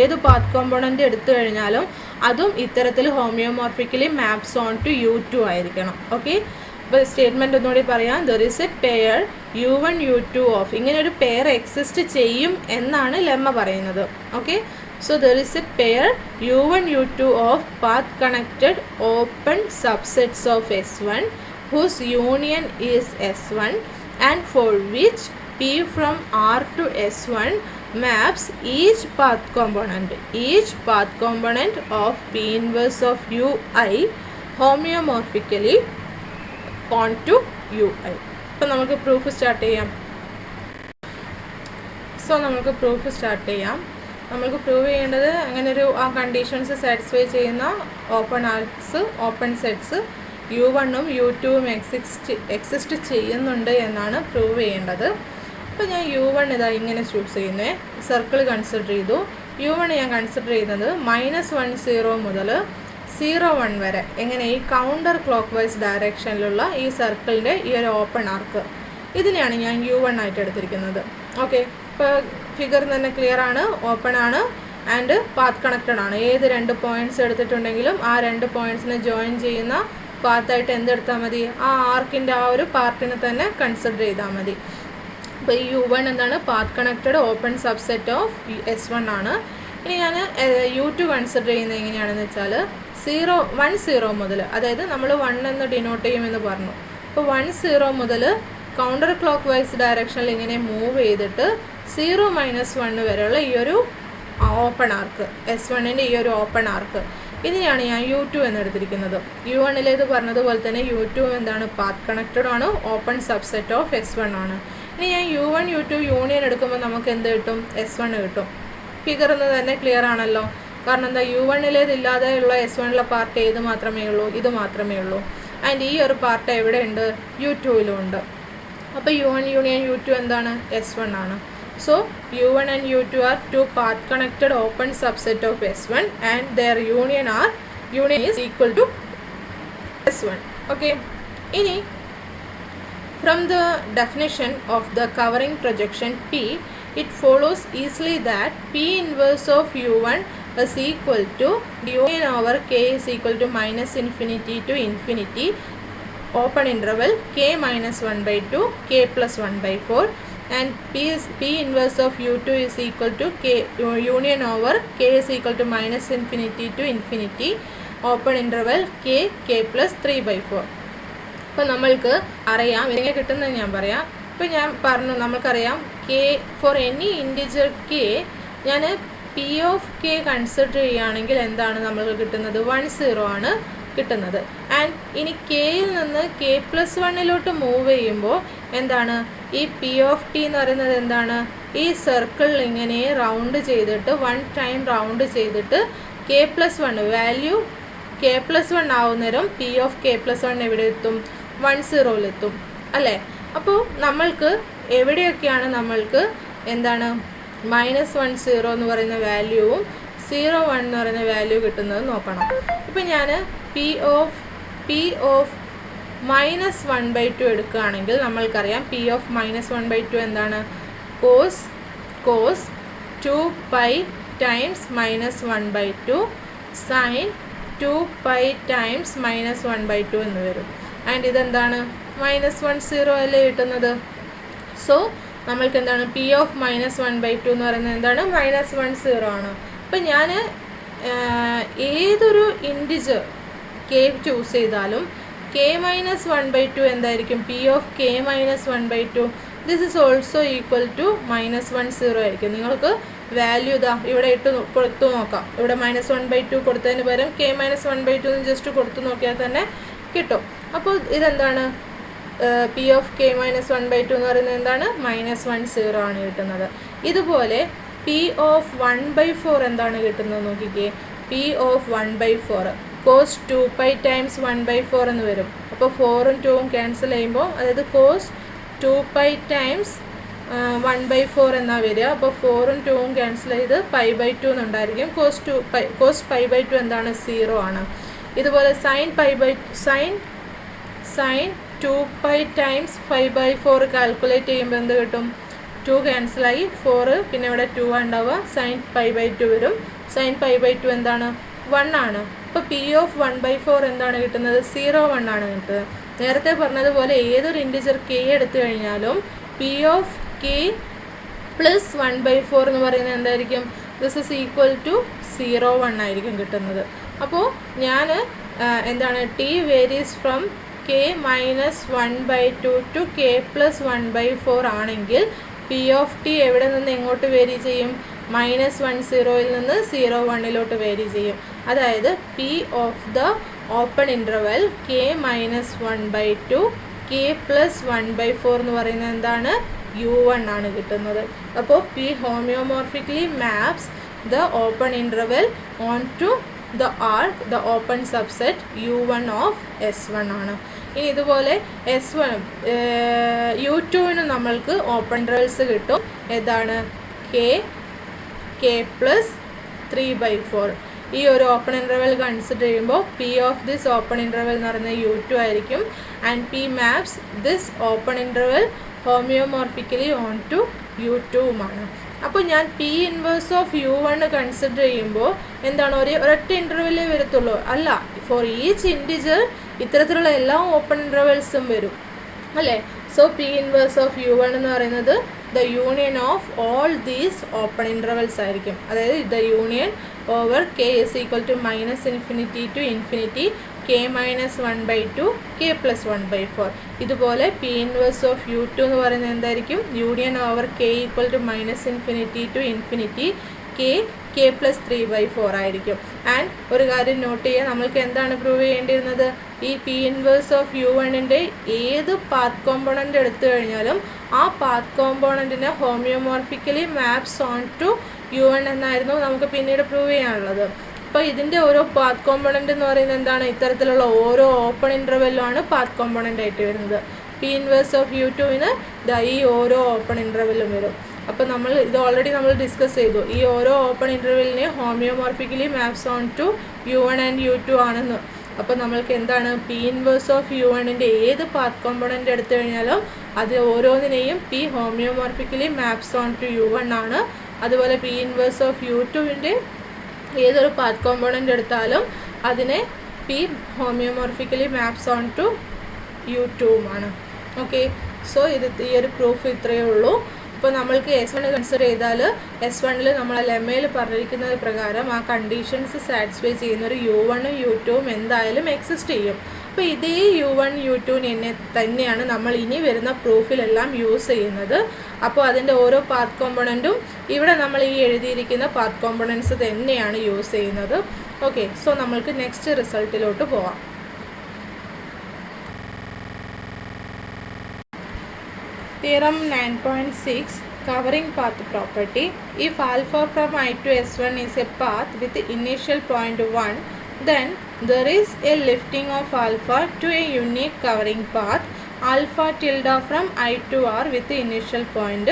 ഏത് പാത്ത് കോമ്പോണൻ്റ് എടുത്തു കഴിഞ്ഞാലും അതും ഇത്തരത്തിൽ ഹോമിയോമോർഫിക്കലി മാപ്സ് ഓൺ ടു U2 ആയിരിക്കണം. ഓക്കെ, അപ്പോൾ സ്റ്റേറ്റ്മെൻറ്റ് ഒന്നുകൂടി പറയാം. There is A pair U1 U2 of, ഇങ്ങനെ ഒരു പെയർ എക്സിസ്റ്റ് ചെയ്യും എന്നാണ് ലെമ്മ പറയുന്നത്. Okay, so there is a pair U1 U2 of path connected open subsets of S1 whose union is S1 and for which P from R to S1 maps each path component of P inverse of UI homeomorphically onto UI. അപ്പോൾ നമുക്ക് proof start ചെയ്യാം. നമുക്ക് prove ചെയ്യേണ്ടത് അങ്ങനെ ഒരു ആ conditions satisfy ചെയ്യുന്ന open sets U1ഉം U2ഉം exist ചെയ്യുന്നുണ്ട് എന്നാണ് പ്രൂവ് ചെയ്യേണ്ടത്. അപ്പോൾ ഞാൻ U1 ഇതാ ഇങ്ങനെ ചൂസ് ചെയ്യുന്നത്, സർക്കിൾ കൺസിഡർ ചെയ്തു. U1 ഞാൻ കൺസിഡർ ചെയ്യുന്നത് -10 മുതൽ 01 വരെ, എങ്ങനെ ഈ കൗണ്ടർ ക്ലോക്ക് വൈസ് ഡയറക്ഷനിലുള്ള ഈ സർക്കിളിൻ്റെ ഈ ഒരു ഓപ്പൺ ആർക്ക്, ഇതിനെയാണ് ഞാൻ U1 ആയിട്ട് എടുത്തിരിക്കുന്നത്. ഓക്കെ, ഇപ്പോൾ ഫിഗർ തന്നെ ക്ലിയർ ആണ്, ഓപ്പൺ ആണ് ആൻഡ് പാത്ത് കണക്റ്റഡ് ആണ്. ഏത് 2 പോയിൻറ്റ്സ് എടുത്തിട്ടുണ്ടെങ്കിലും ആ 2 പോയിൻറ്റ്സിനെ ജോയിൻ ചെയ്യുന്ന പാത്തായിട്ട് എന്തെടുത്താൽ മതി, ആ ആർക്കിൻ്റെ ആ ഒരു പാർട്ടിനെ തന്നെ കൺസിഡർ ചെയ്താൽ മതി. അപ്പോൾ ഈ U1 എന്താണ്, path connected open subset of S1 ആണ്. ഇനി ഞാൻ U2 കൺസിഡർ ചെയ്യുന്നത് എങ്ങനെയാണെന്ന് വെച്ചാൽ 10 മുതൽ, അതായത് നമ്മൾ 1 എന്ന് ഡിനോട്ട് ചെയ്യുമെന്ന് പറഞ്ഞു. അപ്പോൾ 10 മുതൽ കൗണ്ടർ ക്ലോക്ക് വൈസ് ഡയറക്ഷനിൽ ഇങ്ങനെ മൂവ് ചെയ്തിട്ട് 0-1 വരെയുള്ള ഈ ഒരു ഓപ്പൺ ആർക്ക്, S1-ൻ്റെ ഈ ഒരു ഓപ്പൺ ആർക്ക്, ഇതിനെയാണ് ഞാൻ U2 എന്നെടുത്തിരിക്കുന്നത്. U1-ലേത് പറഞ്ഞതുപോലെ തന്നെ U2 എന്താണ്, പാത്ത് കണക്റ്റഡ് ആണ്, ഓപ്പൺ സബ്സെറ്റ് ഓഫ് S1 ആണ്. ഇനി ഞാൻ U1 U2 യൂണിയൻ എടുക്കുമ്പോൾ നമുക്ക് എന്ത് കിട്ടും, S1 കിട്ടും. ഫിഗർ എന്ന് തന്നെ ക്ലിയർ ആണല്ലോ. കാരണം എന്താ, U1-ലേത് ഇല്ലാതെയുള്ള S1-ലെ പാർട്ട് ഏത് മാത്രമേ ഉള്ളൂ, ഇത് മാത്രമേ ഉള്ളൂ. ആൻഡ് ഈ ഒരു പാർട്ട് എവിടെ ഉണ്ട്, U2-ലും ഉണ്ട്. അപ്പോൾ U1 യൂണിയൻ U2 എന്താണ്, S1 ആണ്. So U1 and U2 are two path connected open subset of S1 and their union is equal to S1. Okay, ini from the definition of the covering projection P, it follows easily that P inverse of U1 is equal to union over K is equal to -infinity to infinity open interval K -1/2 K plus 1/4 and P inverse of U2 is equal to K union over K is equal to -infinity to infinity open interval K plus 3/4. അപ്പോൾ നമ്മൾക്ക് അറിയാം ഇങ്ങനെ കിട്ടുന്നത് ഞാൻ പറയാം. ഇപ്പോൾ ഞാൻ പറഞ്ഞു നമ്മൾക്കറിയാം K for any integer K ഞാൻ P of K കൺസിഡർ ചെയ്യുകയാണെങ്കിൽ എന്താണ് നമ്മൾക്ക് കിട്ടുന്നത്, 10 ആണ് കിട്ടുന്നത്. ആൻഡ് ഇനി കെയിൽ നിന്ന് K+1 മൂവ് ചെയ്യുമ്പോൾ എന്താണ്, ഈ P of T എന്ന് പറയുന്നത് എന്താണ്, ഈ സർക്കിളിൽ ഇങ്ങനെ റൗണ്ട് ചെയ്തിട്ട് 1 ടൈം റൗണ്ട് ചെയ്തിട്ട് K+1 value K+1 ആവുന്നേരം P of K+1 എവിടെ എത്തും, 10-ലെത്തും അല്ലേ. അപ്പോൾ നമ്മൾക്ക് എവിടെയൊക്കെയാണ് നമ്മൾക്ക് എന്താണ് -10 എന്ന് പറയുന്ന വാല്യൂവും 0-1 എന്ന് പറയുന്ന വാല്യൂ കിട്ടുന്നത് നോക്കണം. ഇപ്പം ഞാൻ P of -1/2 എടുക്കുകയാണെങ്കിൽ നമ്മൾക്കറിയാം P of -1/2 എന്താണ്, cos 2π times -1/2 sin 2π times -1/2 എന്ന് വരും. ആൻഡ് ഇതെന്താണ്, -10 അല്ലേ കിട്ടുന്നത്. സോ നമ്മൾക്ക് എന്താണ് P of -1/2 എന്ന് പറയുന്നത് എന്താണ്, -10 ആണ്. അപ്പം ഞാൻ ഏതൊരു ഇൻഡിജർ K ചൂസ് ചെയ്താലും K-1/2 എന്തായിരിക്കും, P of K-1/2 this is also equal to -10 ആയിരിക്കും. നിങ്ങൾക്ക് വാല്യൂ ഇതാ ഇവിടെ കൊടുത്തു നോക്കാം. ഇവിടെ -1/2 കൊടുത്തതിന് പകരം K-1/2 എന്ന് ജസ്റ്റ് കൊടുത്തു നോക്കിയാൽ തന്നെ കിട്ടും. അപ്പോൾ ഇതെന്താണ്, P of K-1/2 എന്ന് പറയുന്നത് എന്താണ്, -10 ആണ് കിട്ടുന്നത്. ഇതുപോലെ P of 1/4 എന്താണ് കിട്ടുന്നത് നോക്കിക്കേ, P of 1/4 cos 2π times 1/4 എന്ന് വരും. അപ്പോൾ 4ഉം 2ഉം ക്യാൻസൽ ചെയ്യുമ്പോൾ അതായത് cos 2π times 1/4 എന്നാ വരിക. അപ്പോൾ 4ഉം 2ഉം ക്യാൻസൽ ചെയ്ത് π/2 എന്നുണ്ടായിരിക്കും. cos π/2 എന്താണ്, 0 ആണ്. ഇതുപോലെ sin 2π times 5/4 കാൽക്കുലേറ്റ് ചെയ്യുമ്പോൾ എന്ത് കിട്ടും, 2 ക്യാൻസലായി 4, പിന്നെ ഇവിടെ 2 ഉണ്ടാവുക, sin π/2 വരും. sin π/2 എന്താണ്? 1 ആണ്. അപ്പോൾ പി ഓഫ് 1/4 എന്താണ് കിട്ടുന്നത്? 0 ആണ് കിട്ടുന്നത്. നേരത്തെ പറഞ്ഞതുപോലെ ഏതൊരു ഇൻറ്റിജർ k എടുത്തു കഴിഞ്ഞാലും പി ഓഫ് k പ്ലസ് 1/4 എന്ന് പറയുന്നത് എന്തായിരിക്കും? ദിസ് ഇസ് ഈക്വൽ ടു 0 ആയിരിക്കും കിട്ടുന്നത്. അപ്പോൾ ഞാൻ എന്താണ് T varies from k minus 1/2 to k plus 1/4 ആണെങ്കിൽ പി ഓഫ് ടി എവിടെ നിന്ന് എങ്ങോട്ട് വേരി ചെയ്യും? -10 നിന്ന് 0 വേരി ചെയ്യും. അതായത് P of the open interval k minus 1/2 k plus 1/4 എന്ന് പറയുന്നത് എന്താണ്? u1 ആണ് കിട്ടുന്നത്. അപ്പോൾ P homeomorphically maps the open interval onto the arc, the open subset u1 of s1 ആണ്. ഇനി ഇതുപോലെ s1 u2ന് നമ്മൾക്ക് ഓപ്പൺ ഇൻ്റർവെൽസ് കിട്ടും. ഏതാണ്? k plus 3/4. ഈ ഒരു ഓപ്പൺ ഇൻ്റർവെൽ കൺസിഡർ ചെയ്യുമ്പോൾ P of this open interval എന്ന് പറയുന്നത് u2 ആയിരിക്കും. And P maps this open interval homeomorphically onto u2മാണ്. അപ്പോൾ ഞാൻ P inverse of u1 consider ചെയ്യുമ്പോൾ എന്താണ്? ഒരൊറ്റ ഇൻ്റർവെല്ലേ വരത്തുള്ളൂ? അല്ല, ഫോർ ഈച്ച് ഇൻറ്റിജർ ഇത്തരത്തിലുള്ള എല്ലാ ഓപ്പൺ ഇൻ്റർവെൽസും വരും അല്ലേ? So P inverse of u1 എന്ന് പറയുന്നത് the union of all these open intervals ആയിരിക്കും. അതായത് the union over k is equal to -infinity to infinity k minus 1/2 k plus 1/4. ഇതുപോലെ പി ഇൻവേഴ്സ് ഓഫ് u2 എന്ന് പറയുന്നത് എന്തായിരിക്കും? Union over k equal to -infinity to infinity k plus 3/4 ആയിരിക്കും. And ഒരു കാര്യം not ചെയ്യുക, നമ്മൾക്ക് എന്താണ് പ്രൂവ് ചെയ്യേണ്ടിയിരുന്നത്? ഈ പി ഇൻവേഴ്സ് ഓഫ് u1ൻ്റെ ഏത് പാത്ത് കോമ്പോണൻ്റ് എടുത്തു കഴിഞ്ഞാലും ആ പാത്ത് കോമ്പോണൻറ്റിനെ homeomorphically maps onto u1 എന്നായിരുന്നു നമുക്ക് പിന്നീട് പ്രൂവ് ചെയ്യാനുള്ളത്. അപ്പോൾ ഇതിൻ്റെ ഓരോ പാത്ത് കോമ്പോണൻ്റ് എന്ന് പറയുന്നത് എന്താണ്? ഇത്തരത്തിലുള്ള ഓരോ ഓപ്പൺ ഇൻ്റർവെല്ലുമാണ് പാത്ത് കോമ്പോണൻ്റ് ആയിട്ട് വരുന്നത്. പി ഇൻവേഴ്സ് ഓഫ് u2ന് ഈ ഓരോ ഓപ്പൺ ഇൻ്റർവെല്ലും വരും. അപ്പോൾ ഇത് ഓൾറെഡി നമ്മൾ ഡിസ്കസ് ചെയ്തു. ഈ ഓരോ ഓപ്പൺ ഇൻ്റർവെല്ലിനെ homeomorphically maps onto u1 and u2 ആണെന്ന്. അപ്പോൾ നമ്മൾക്ക് എന്താണ്? പി ഇൻവേഴ്സ് ഓഫ് u1ൻ്റെ ഏത് പാത്ത് കോമ്പോണൻ്റ് എടുത്തു കഴിഞ്ഞാലും അത് ഓരോന്നിനെയും P homeomorphically maps onto u1 ആണ്. അതുപോലെ പി ഇൻവേഴ്സ് ഓഫ് u2ൻ്റെ ഏതൊരു പാത്ത് കോമ്പോണൻ്റ് എടുത്താലും അതിനെ P homeomorphically maps onto u2മാണ്. ഓക്കെ, സോ ഈ ഒരു പ്രൂഫ് ഇത്രയേ ഉള്ളൂ. ഇപ്പോൾ നമ്മൾക്ക് s1 കൺസിഡർ ചെയ്താൽ s1ൽ നമ്മൾ ലെമ്മയിൽ പറഞ്ഞിരിക്കുന്നത് പ്രകാരം ആ കണ്ടീഷൻസ് സാറ്റിസ്ഫൈ ചെയ്യുന്ന ഒരു u1ഉം u2ഉം എന്തായാലും എക്സിസ്റ്റ് ചെയ്യും. അപ്പോൾ ഇതേ u1 u2 തന്നെയാണ് നമ്മൾ ഇനി വരുന്ന പ്രൂഫിലെല്ലാം യൂസ് ചെയ്യുന്നത്. അപ്പോൾ അതിൻ്റെ ഓരോ പാത്ത് കോമ്പോണൻറ്റും ഇവിടെ നമ്മൾ ഈ എഴുതിയിരിക്കുന്ന പാത്ത് കോമ്പോണൻറ്റ്സ് തന്നെയാണ് യൂസ് ചെയ്യുന്നത്. ഓക്കെ, സോ നമ്മൾക്ക് നെക്സ്റ്റ് റിസൾട്ടിലോട്ട് പോവാം. Theorem 9.6 Covering path property. If alpha from I to S1 is a path with initial point 1, then there is a lifting of alpha to a unique covering path alpha tilde from I to R with initial point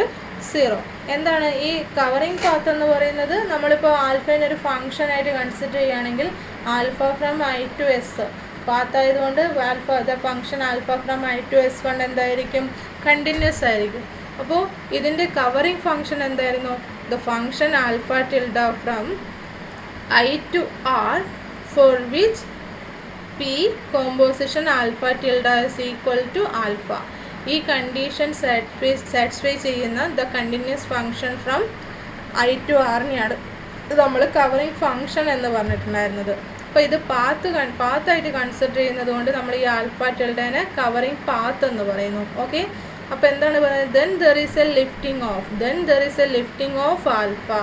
0. എന്താണ് ഈ covering path എന്ന് പറയുന്നത്? നമ്മളിപ്പോൾ ആൽഫേനെ ഒരു function ആയിട്ട് consider ചെയ്യുകയാണെങ്കിൽ alpha from I to S path ആയതുകൊണ്ട് the function alpha from I to S1 എന്തായിരിക്കും? കണ്ടിന്യൂസ് ആയിരിക്കും. അപ്പോൾ ഇതിൻ്റെ കവറിംഗ് ഫംഗ്ഷൻ എന്തായിരുന്നു? The function alpha tilde from I to R for which P composition alpha tilde is equal to alpha. ഈ condition satisfy ചെയ്യുന്ന the continuous function from I to Rനെയാണ് നമ്മൾ covering function എന്ന് പറഞ്ഞിട്ടുണ്ടായിരുന്നത്. അപ്പോൾ ഇത് പാത്തായിട്ട് കൺസിഡർ ചെയ്യുന്നത് കൊണ്ട് നമ്മൾ ഈ ആൽഫ ടിൽഡേനെ കവറിംഗ് പാത്ത് എന്ന് പറയുന്നു. ഓക്കെ, അപ്പോൾ എന്താണ് പറയുന്നത്? then there is a lifting of alpha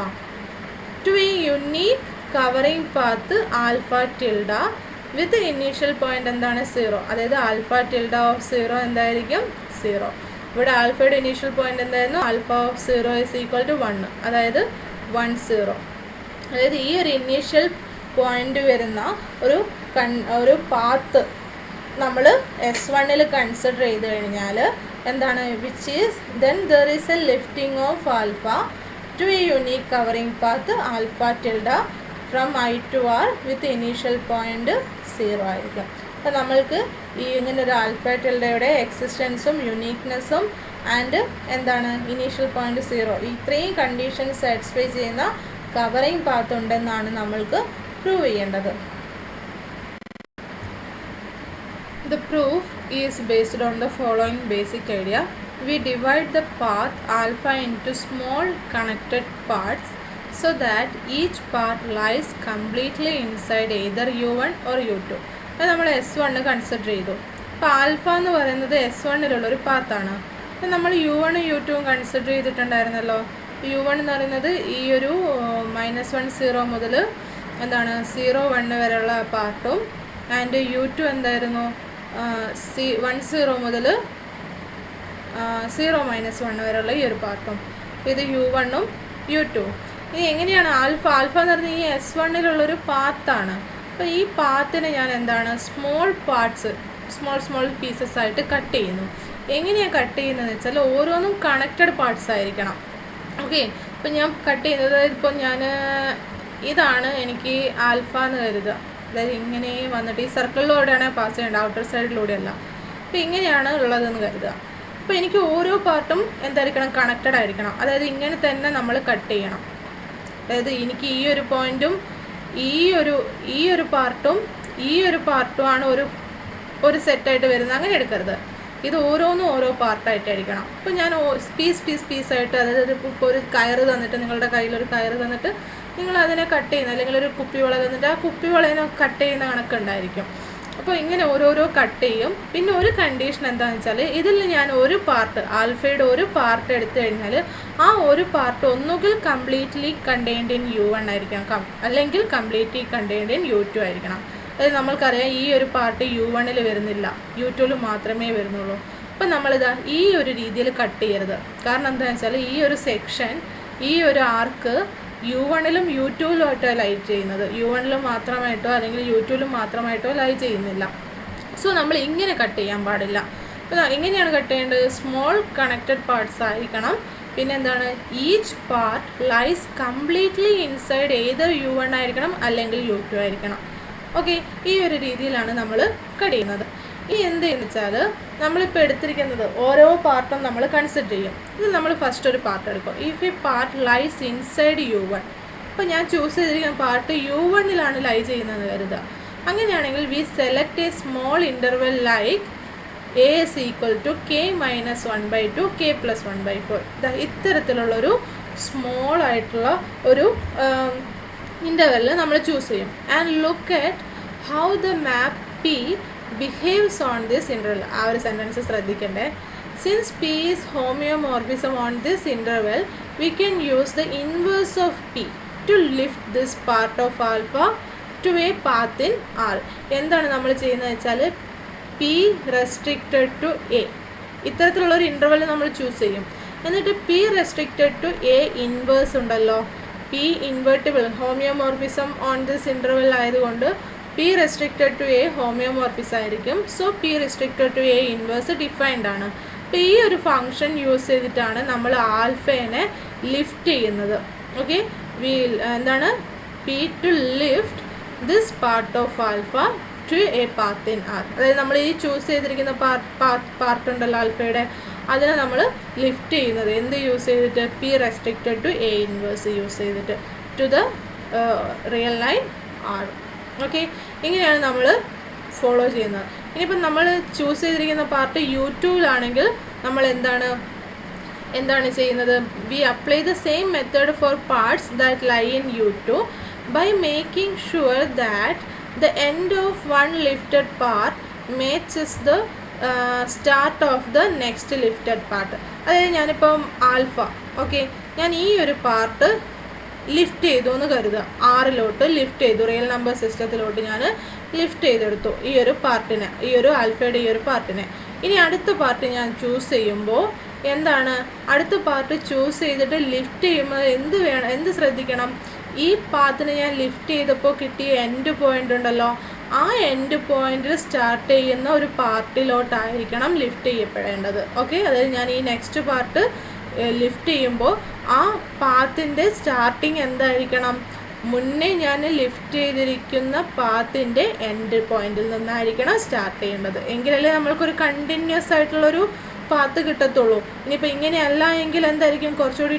to a unique covering path alpha tilde with the initial point എന്താണ്? 0. അതായത് ആൽഫ ടിൽഡ ഓഫ് 0 എന്തായിരിക്കും? 0. ഇവിടെ ആൽഫയുടെ ഇനീഷ്യൽ പോയിന്റ് എന്തായിരുന്നു? Alpha of 0 is equal to 1, അതായത് 1 0. അതായത് ഈ ഒരു ഇനീഷ്യൽ പോയിന്റ് വരുന്ന ഒരു പാത്ത് നമ്മൾ S1ൽ കൺസിഡർ ചെയ്ത് കഴിഞ്ഞാൽ എന്താണ്? Which is then there is a lifting of alpha to a unique covering path alpha tilde from I to R with initial point 0 ആയിരിക്കും. അപ്പോൾ നമ്മൾക്ക് ഈ ഇങ്ങനെ ഒരു ആൽഫ ടിൽഡയുടെ എക്സിസ്റ്റൻസും യുണീക്നെസ്സും ആൻഡ് എന്താണ് ഇനീഷ്യൽ പോയിന്റ് 0. ഇത്രയും കണ്ടീഷൻ സാറ്റിസ്ഫൈ ചെയ്യുന്ന കവറിങ് പാത്ത് ഉണ്ടെന്നാണ് നമ്മൾക്ക് പ്രൂവ് ചെയ്യേണ്ടത്. The proof is based on the following basic idea. We divide the path alpha into small connected parts so that each part lies completely inside either u1 or u2. അപ്പോൾ നമ്മൾ S1 consider ചെയ്തു. അപ്പോൾ alpha എന്ന് പറയുന്നത് S1-ലുള്ളൊരു പാത്താണ്. അപ്പോൾ നമ്മൾ u1 u2 consider ചെയ്തിട്ടുണ്ടായിരുന്നല്ലോ. u1 എന്ന് പറയുന്നത് ഈ ഒരു -1 0 മുതൽ എന്താണ് 0 1 വരെയുള്ള പാർട്ടും ആൻഡ് u2 എന്തായിരുന്നു 1 0 മുതൽ 0 -1 വരെയുള്ള ഈ ഒരു പാർട്ടും. അപ്പോൾ ഇത് u1ഉം u2. ഇനി എങ്ങനെയാണ് ആൽഫ എന്ന് പറഞ്ഞാൽ ഈ S1-ലുള്ളൊരു പാത്താണ്. അപ്പോൾ ഈ പാത്തിനെ ഞാൻ എന്താണ് സ്മോൾ പാർട്സ് സ്മോൾ പീസസ് ആയിട്ട് കട്ട് ചെയ്യുന്നു. എങ്ങനെയാണ് കട്ട് ചെയ്യുന്നതെന്ന് വെച്ചാൽ ഓരോന്നും കണക്റ്റഡ് പാർട്സ് ആയിരിക്കണം. ഓക്കെ, ഇപ്പോൾ ഞാൻ കട്ട് ചെയ്യുന്നത് ഇപ്പോൾ ഞാൻ ഇതാണ് എനിക്ക് ആൽഫ എന്ന് കരുതുക. അതായത് ഇങ്ങനെ വന്നിട്ട് ഈ സർക്കിളിലൂടെയാണ് പാസ് ചെയ്യേണ്ടത്, ഔട്ടർ സൈഡിലൂടെയല്ല. അപ്പോൾ ഇങ്ങനെയാണ് ഉള്ളതെന്ന് കരുതുക. അപ്പോൾ എനിക്ക് ഓരോ പാർട്ടും എന്തായിരിക്കണം കണക്റ്റഡ് ആയിരിക്കണം. അതായത് ഇങ്ങനെ തന്നെ നമ്മൾ കട്ട് ചെയ്യണം. അതായത് എനിക്ക് ഈ ഒരു പോയിൻറ്റും ഈ ഒരു പാർട്ടുമാണ് ഒരു സെറ്റായിട്ട് വരുന്നത്. അങ്ങനെ എടുക്കരുത്. ഇത് ഓരോന്നും ഓരോ പാർട്ടായിട്ടായിരിക്കണം. അപ്പോൾ ഞാൻ പീസായിട്ട്, അതായത് ഇപ്പോൾ ഒരു കയറ് തന്നിട്ട് നിങ്ങളുടെ കയ്യിലൊരു കയറ് തന്നിട്ട് നിങ്ങൾ അതിനെ കട്ട് ചെയ്യുന്ന, അല്ലെങ്കിൽ ഒരു കുപ്പിവള തന്നിട്ട് ആ കുപ്പിവളേനെ കട്ട് ചെയ്യുന്ന കണക്കുണ്ടായിരിക്കും. അപ്പോൾ ഇങ്ങനെ ഓരോരോ കട്ട് ചെയ്യും. പിന്നെ ഒരു കണ്ടീഷൻ എന്താണെന്ന് വെച്ചാൽ ഇതിൽ ഞാൻ ഒരു പാർട്ട് ആൽഫയുടെ ഒരു പാർട്ട് എടുത്തു കഴിഞ്ഞാൽ ആ ഒരു പാർട്ട് ഒന്നുകിൽ കംപ്ലീറ്റ്ലി കണ്ടെയ്ൻഡ് ഇൻ u1 ആയിരിക്കണം, അല്ലെങ്കിൽ കംപ്ലീറ്റ്ലി കണ്ടെയ്ൻഡ് ഇൻ u2 ആയിരിക്കണം. അതായത് നമ്മൾക്കറിയാം ഈ ഒരു പാർട്ട് u1-ൽ വരുന്നില്ല, u2-ൽ മാത്രമേ വരുന്നുള്ളൂ. അപ്പം നമ്മളിതാ ഈ ഒരു രീതിയിൽ കട്ട് ചെയ്യരുത്. കാരണം എന്താണെന്ന് വെച്ചാൽ ഈ ഒരു സെക്ഷൻ, ഈ ഒരു ആർക്ക് u1-ലും u2-ലുമായിട്ടോ ലൈ ചെയ്യുന്നത്, u1-ലും മാത്രമായിട്ടോ അല്ലെങ്കിൽ u2-ലും മാത്രമായിട്ടോ ലൈ ചെയ്യുന്നില്ല. സോ നമ്മൾ ഇങ്ങനെ കട്ട് ചെയ്യാൻ പാടില്ല. അപ്പോൾ എങ്ങനെയാണ് കട്ട് ചെയ്യേണ്ടത്? സ്മോൾ കണക്റ്റഡ് പാർട്സ് ആയിരിക്കണം. പിന്നെ എന്താണ്, each part lies completely inside either u1 ആയിരിക്കണം അല്ലെങ്കിൽ u2 ആയിരിക്കണം. ഓക്കെ, ഈ ഒരു രീതിയിലാണ് നമ്മൾ കട്ട് ചെയ്യുന്നത്. ഇനി എന്തെന്ന് വെച്ചാൽ നമ്മളിപ്പോൾ എടുത്തിരിക്കുന്നത് ഓരോ പാർട്ടും നമ്മൾ കൺസിഡർ ചെയ്യും. ഇത് നമ്മൾ ഫസ്റ്റ് ഒരു പാർട്ട് എടുക്കും. If a part lies inside u1, അപ്പോൾ ഞാൻ ചൂസ് ചെയ്തിരിക്കുന്ന പാർട്ട് u1-ലാണ് ലൈ ചെയ്യുന്നതെന്ന് കരുതുക. അങ്ങനെയാണെങ്കിൽ we select a small interval like a is equal to k minus 1/2 k plus 1/4. ഇത്തരത്തിലുള്ളൊരു സ്മോൾ ആയിട്ടുള്ള ഒരു ഇൻ്റർവെല്ലിൽ നമ്മൾ ചൂസ് ചെയ്യും. And look at how the map p behaves on this interval. ആ ഒരു സെൻറ്റൻസ് ശ്രദ്ധിക്കണ്ടേ. Since p is homeomorphism on this interval, we can use the inverse of p to lift this part of alpha to a path in R. എന്താണ് നമ്മൾ ചെയ്യുന്നത് വെച്ചാൽ p restricted to a ഇത്തരത്തിലുള്ളൊരു interval നമ്മൾ choose ചെയ്യും. എന്നിട്ട് p restricted to a inverse ഉണ്ടല്ലോ, p invertible homeomorphism on this interval ആയതുകൊണ്ട് p restricted to a homeomorphism ആയിരിക്കും. So p restricted to a inverse defined ആണ്. അപ്പോൾ ഈ ഒരു ഫങ്ഷൻ യൂസ് ചെയ്തിട്ടാണ് നമ്മൾ ആൽഫേനെ ലിഫ്റ്റ് ചെയ്യുന്നത്. ഓക്കെ, എന്താണ് p to lift this part of alpha to a path in R. അതായത് നമ്മൾ ഈ ചൂസ് ചെയ്തിരിക്കുന്ന പാർട്ട് ഉണ്ടല്ലോ ആൽഫയുടെ, അതിനെ നമ്മൾ ലിഫ്റ്റ് ചെയ്യുന്നത് എന്ത് യൂസ് ചെയ്തിട്ട്? p restricted to a inverse use ചെയ്തിട്ട് to the real line R. Okay, ഇങ്ങനെയാണ് നമ്മൾ ഫോളോ ചെയ്യുന്നത്. ഇനിയിപ്പം നമ്മൾ ചൂസ് ചെയ്തിരിക്കുന്ന പാർട്ട് u2-ലാണെങ്കിൽ നമ്മൾ എന്താണ് ചെയ്യുന്നത്? We apply the same method for parts that lie in u2 by making sure that the end of one lifted part matches the start of the next lifted part. അതായത് ഞാനിപ്പം alpha, okay, ഞാൻ ഈ ഒരു part lift ചെയ്തു എന്ന് കരുതുക, ആറിലോട്ട് lift ചെയ്തു, real number സിസ്റ്റത്തിലോട്ട് ഞാൻ ലിഫ്റ്റ് ചെയ്തെടുത്തു ഈ ഒരു പാർട്ടിനെ, ഈ ഒരു ആൽഫയുടെ ഈ ഒരു പാർട്ടിനെ. ഇനി അടുത്ത പാർട്ട് ഞാൻ ചൂസ് ചെയ്യുമ്പോൾ എന്താണ്, അടുത്ത പാർട്ട് ചൂസ് ചെയ്തിട്ട് ലിഫ്റ്റ് ചെയ്യുമ്പോൾ എന്ത് ശ്രദ്ധിക്കണം? ഈ പാത്തിനെ ഞാൻ ലിഫ്റ്റ് ചെയ്തപ്പോൾ കിട്ടിയ എൻഡ് പോയിൻ്റ് ഉണ്ടല്ലോ, ആ എൻഡ് പോയിന്റിൽ സ്റ്റാർട്ട് ചെയ്യുന്ന ഒരു പാർട്ടിലോട്ടായിരിക്കണം ലിഫ്റ്റ് ചെയ്യപ്പെടേണ്ടത്. ഓക്കെ, അതായത് ഞാൻ ഈ നെക്സ്റ്റ് പാർട്ട് ലിഫ്റ്റ് ചെയ്യുമ്പോൾ ആ പാത്തിൻ്റെ സ്റ്റാർട്ടിങ് എന്തായിരിക്കണം? മുന്നേ ഞാൻ ലിഫ്റ്റ് ചെയ്തിരിക്കുന്ന പാത്തിൻ്റെ എൻഡ് പോയിന്റിൽ നിന്നായിരിക്കണം സ്റ്റാർട്ട് ചെയ്യേണ്ടത്. എങ്കിലല്ലേ നമ്മൾക്കൊരു കണ്ടിന്യൂസ് ആയിട്ടുള്ളൊരു പാത്ത് കിട്ടത്തുള്ളൂ. ഇനിയിപ്പോൾ ഇങ്ങനെയല്ല എങ്കിൽ എന്തായിരിക്കും കുറച്ചുകൂടി